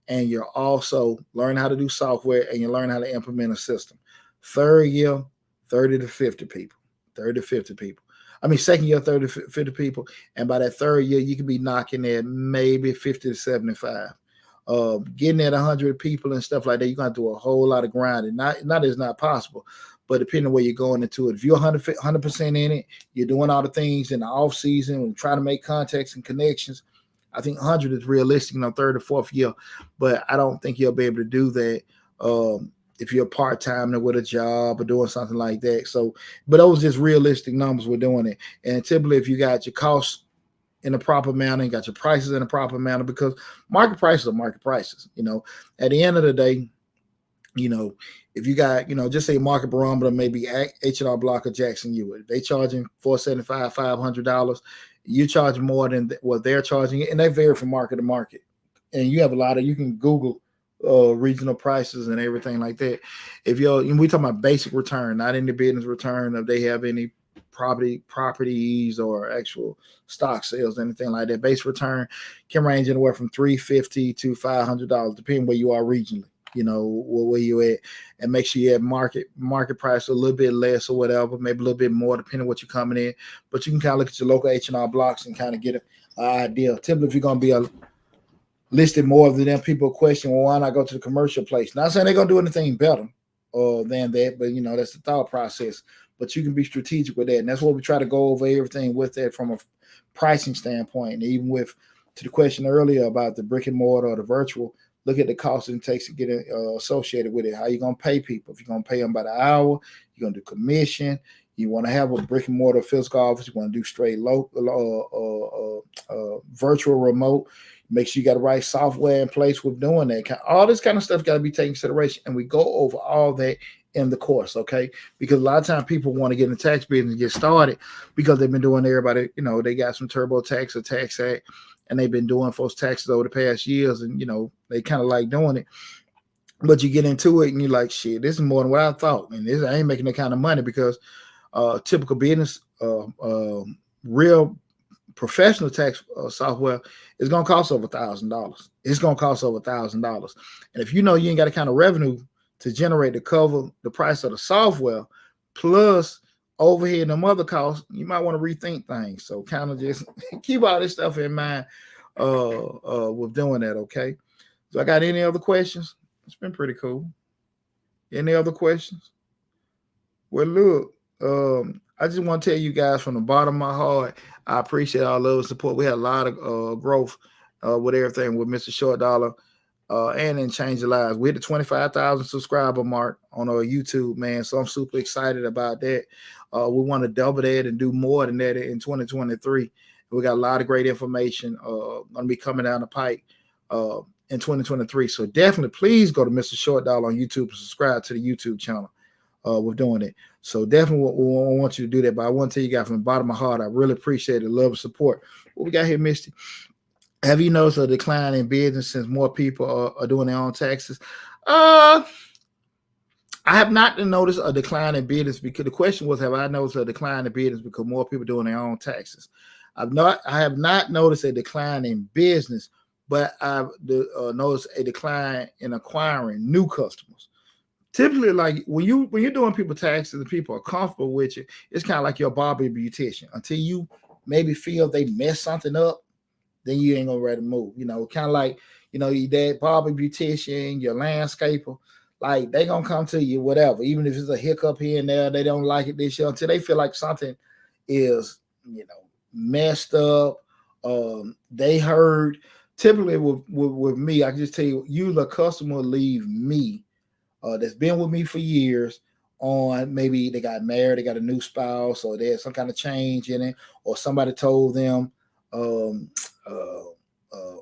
and you're also learning how to do software and you learn how to implement a system. Third year, 30 to 50 people. 30 to 50 people. I mean, second year, 30 to 50 people. And by that third year, you can be knocking at maybe 50 to 75. Getting at 100 people and stuff like that, you're going to do a whole lot of grinding. Not that it's not possible, but depending on where you're going into it. If you're 100% in it, you're doing all the things in the off season and trying to make contacts and connections, I think 100 is realistic in the third or fourth year. But I don't think you'll be able to do that if you're part-time with a job or doing something like that. So, but those just realistic numbers we're doing it. And typically if you got your costs in the proper manner and got your prices in the proper manner, because market prices are market prices. At the end of the day, if you got, just say market barometer, maybe H&R Block or Jackson Hewitt, they charging $475, $500, you charge more than what they're charging, and they vary from market to market. And you have you can Google regional prices and everything like that. We talking about basic return, not any business return, if they have any properties or actual stock sales, anything like that. Base return can range anywhere from $350 to $500, depending where you are regionally. Where you at, and make sure you have market price a little bit less or whatever, maybe a little bit more depending on what you're coming in. But you can kind of look at your local H&R blocks and kind of get an idea. Typically, if you're going to be listed more than them, people question, well, why not go to the commercial place? Not saying they're going to do anything better than that, but that's the thought process. But you can be strategic with that, and that's what we try to go over everything with that from a pricing standpoint. And even to the question earlier about the brick and mortar or the virtual, look at the cost it takes to get associated with it. How you going to pay people? If you're going to pay them by the hour, you're going to do commission. You want to have a brick and mortar physical office. You want to do straight local, virtual remote. Make sure you got the right software in place with doing that. All this kind of stuff got to be taken into consideration. And we go over all that in the course, okay? Because a lot of times people want to get in the tax business and get started because they've been doing everybody, they got some TurboTax or Tax Act, and they've been doing folks' taxes over the past years, and they kind of like doing it. But you get into it and you're like, shit, this is more than what I thought, and I ain't making that kind of money because typical business, real professional tax software is gonna cost over $1,000. It's gonna cost over $1,000, and if you ain't got a kind of revenue to generate to cover the price of the software plus overhead and them other costs, you might want to rethink things. So kind of just keep all this stuff in mind with doing that, okay? So I got any other questions? It's been pretty cool. Any other questions? Well, look, I just want to tell you guys from the bottom of my heart, I appreciate all the support. We had a lot of growth with everything with Mr. Short Dollar and then Change the Lives. We hit the 25,000 subscriber mark on our YouTube, man. So I'm super excited about that. We want to double that and do more than that in 2023. We got a lot of great information going to be coming down the pike in 2023. So definitely, please go to Mr. Short Dollar on YouTube and subscribe to the YouTube channel. We're doing it. So definitely we want you to do that. But I want to tell you guys from the bottom of my heart, I really appreciate the love and support. What we got here, Misty? Have you noticed a decline in business since more people are doing their own taxes? Uh, I have not noticed a decline in business because the question was, have I noticed a decline in business because more people doing their own taxes? I have not noticed a decline in business, but I've noticed a decline in acquiring new customers. Typically, like when you're doing people taxes and people are comfortable with you, it's kind of like your barber beautician. Until you maybe feel they mess something up, then you ain't gonna ready to move. Kind of like your dad barber beautician, your landscaper, like they gonna come to you, whatever. Even if it's a hiccup here and there, they don't like it this year until they feel like something is, messed up. They heard. Typically with me, I can just tell you, the customer leave me that's been with me for years on maybe they got married, they got a new spouse, or there's some kind of change in it, or somebody told them um, uh,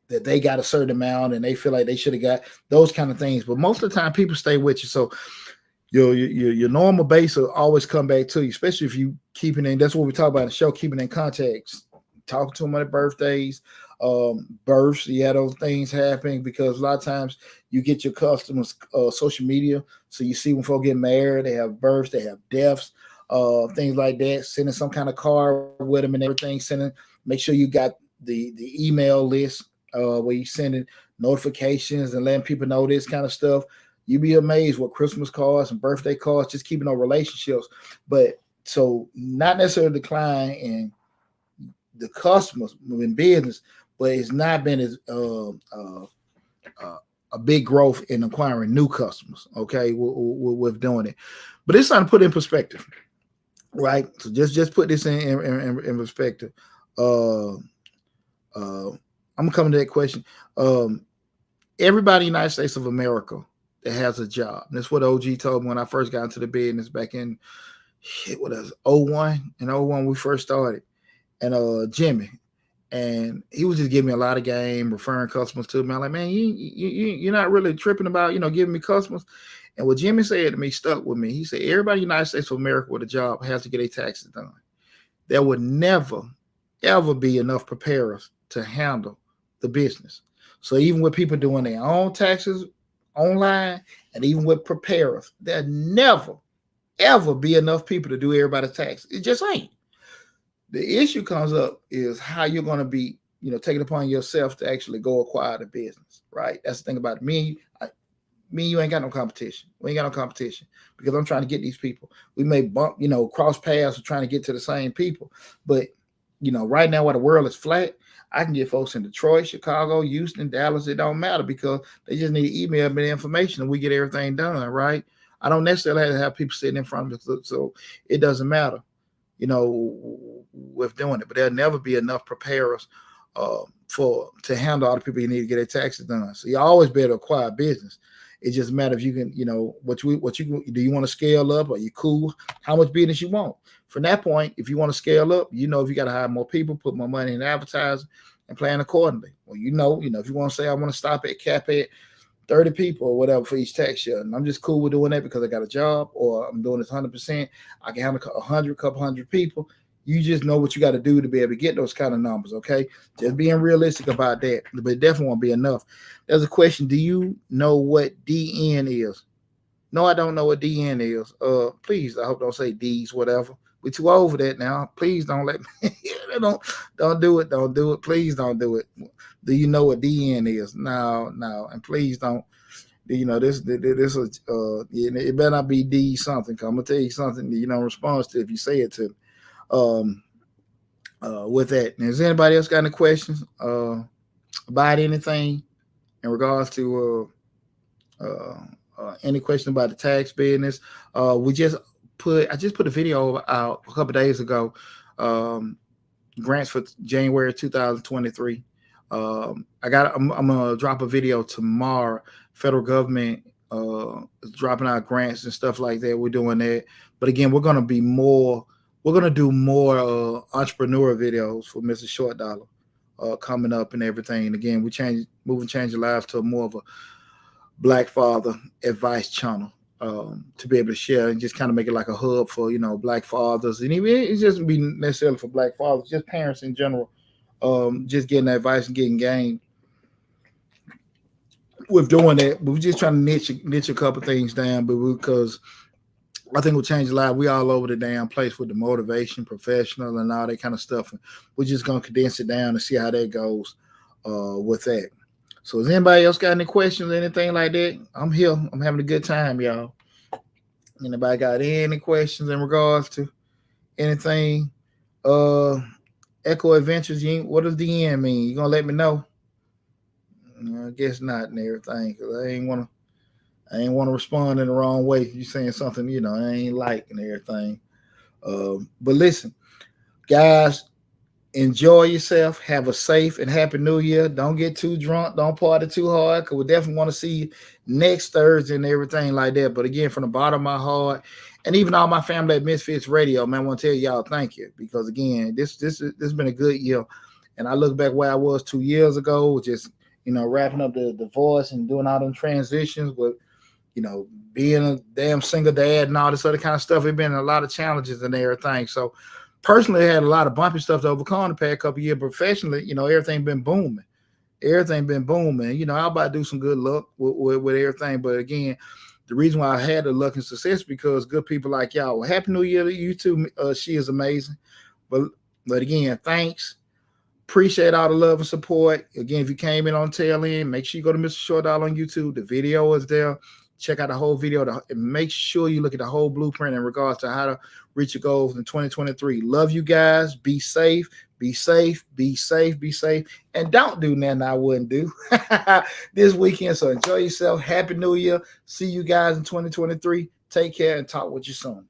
that they got a certain amount and they feel like they should have got those kind of things. But most of the time, people stay with you. So your normal base will always come back to you, especially if you keeping in. That's what we talk about in the show, keeping in contact, talking to them on their birthdays, births. Yeah, those things happen because a lot of times you get your customers social media, so you see when folks get married, they have births, they have deaths, things like that. Sending some kind of card with them and everything. Make sure you got the email list where you sending notifications and letting people know this kind of stuff. You'd be amazed what Christmas cards and birthday cards, just keeping those relationships. But so not necessarily decline in the customers in business, but it's not been as a big growth in acquiring new customers. Okay, with doing it, but it's something to put in perspective, right? So just put this in perspective. Uh, I'm coming to that question. Everybody in the United States of America that has a job. And that's what OG told me when I first got into the business back in what was 01. In 01 we first started. And Jimmy. And he was just giving me a lot of game, referring customers to me. I'm like, man, you're not really tripping about, giving me customers. And what Jimmy said to me stuck with me. He said, everybody in the United States of America with a job has to get their taxes done. There would never, ever be enough preparers to handle the business. So even with people doing their own taxes online and even with preparers, there'll never, ever be enough people to do everybody's taxes. It just ain't. The issue comes up is how you're going to be, taking upon yourself to actually go acquire the business, right? That's the thing about me. Me and you ain't got no competition. We ain't got no competition because I'm trying to get these people. We may bump, cross paths, trying to get to the same people. But, right now while the world is flat, I can get folks in Detroit, Chicago, Houston, Dallas. It don't matter because they just need to email me the information and we get everything done, right? I don't necessarily have to have people sitting in front of me, so it doesn't matter, with doing it. But there'll never be enough preparers to handle all the people you need to get their taxes done. So you always be able to acquire business. It just matters if you can, what you do. You want to scale up? Are you cool? How much business you want? From that point, if you want to scale up, if you got to hire more people, put more money in advertising, and plan accordingly. Well, if you want to say I want to stop at cap at 30 people or whatever for each tax year, and I'm just cool with doing that because I got a job or I'm doing this 100%. I can handle couple hundred people. You just know what you got to do to be able to get those kind of numbers, okay? Just being realistic about that, but it definitely won't be enough. There's a question: do you know what DN is? No, I don't know what DN is. Please, I hope don't say D's, whatever. We're too old for that now. Please don't let me. don't do it. Don't do it. Please don't do it. Do you know what DN is? No, and please don't. This is it better not be D something. Cause I'm gonna tell you something that you don't respond to if you say it to me. With that, has anybody else got any questions about anything in regards to any question about the tax business? I just put a video out a couple days ago. Grants for January 2023. I'm gonna drop a video tomorrow. Federal government is dropping out grants and stuff like that. We're doing that, but again, we're gonna do more entrepreneur videos for Mr. Short Dollar coming up and everything. And again, change your lives to more of a Black father advice channel to be able to share and just kind of make it like a hub for Black fathers, and even it just be necessarily for Black fathers, just parents in general, just getting advice and getting game with doing that. But we're just trying to niche a couple things down, but because I think we'll change a lot. We all over the damn place with the motivation, professional, and all that kind of stuff. And we're just gonna condense it down and see how that goes with that. So, has anybody else got any questions, anything like that? I'm here. I'm having a good time, y'all. Anybody got any questions in regards to anything? Uh, Echo Adventures. What does the end mean? You gonna let me know? I guess not and everything, because I ain't want to respond in the wrong way. You saying something, I ain't like and everything. But listen, guys, enjoy yourself. Have a safe and happy New Year. Don't get too drunk. Don't party too hard, because we definitely want to see you next Thursday and everything like that. But again, from the bottom of my heart, and even all my family at Misfits Radio, man, I want to tell y'all thank you, because again, this has been a good year. And I look back where I was 2 years ago, just wrapping up the divorce and doing all them transitions with being a damn single dad and all this other kind of stuff. It's been a lot of challenges and everything. So personally, I had a lot of bumpy stuff to overcome the past couple of years. Professionally, everything been booming. Everything been booming. I'm about to do some good luck with everything. But again, the reason why I had the luck and success because good people like y'all. Well, Happy New Year to you too. She is amazing. But again, thanks. Appreciate all the love and support. Again, if you came in on tail end, make sure you go to Mr. Short Dollar on YouTube. The video is there. Check out the whole video. And make sure you look at the whole blueprint in regards to how to reach your goals in 2023. Love you guys. Be safe. Be safe. Be safe. Be safe. And don't do nothing I wouldn't do this weekend. So enjoy yourself. Happy New Year. See you guys in 2023. Take care and talk with you soon.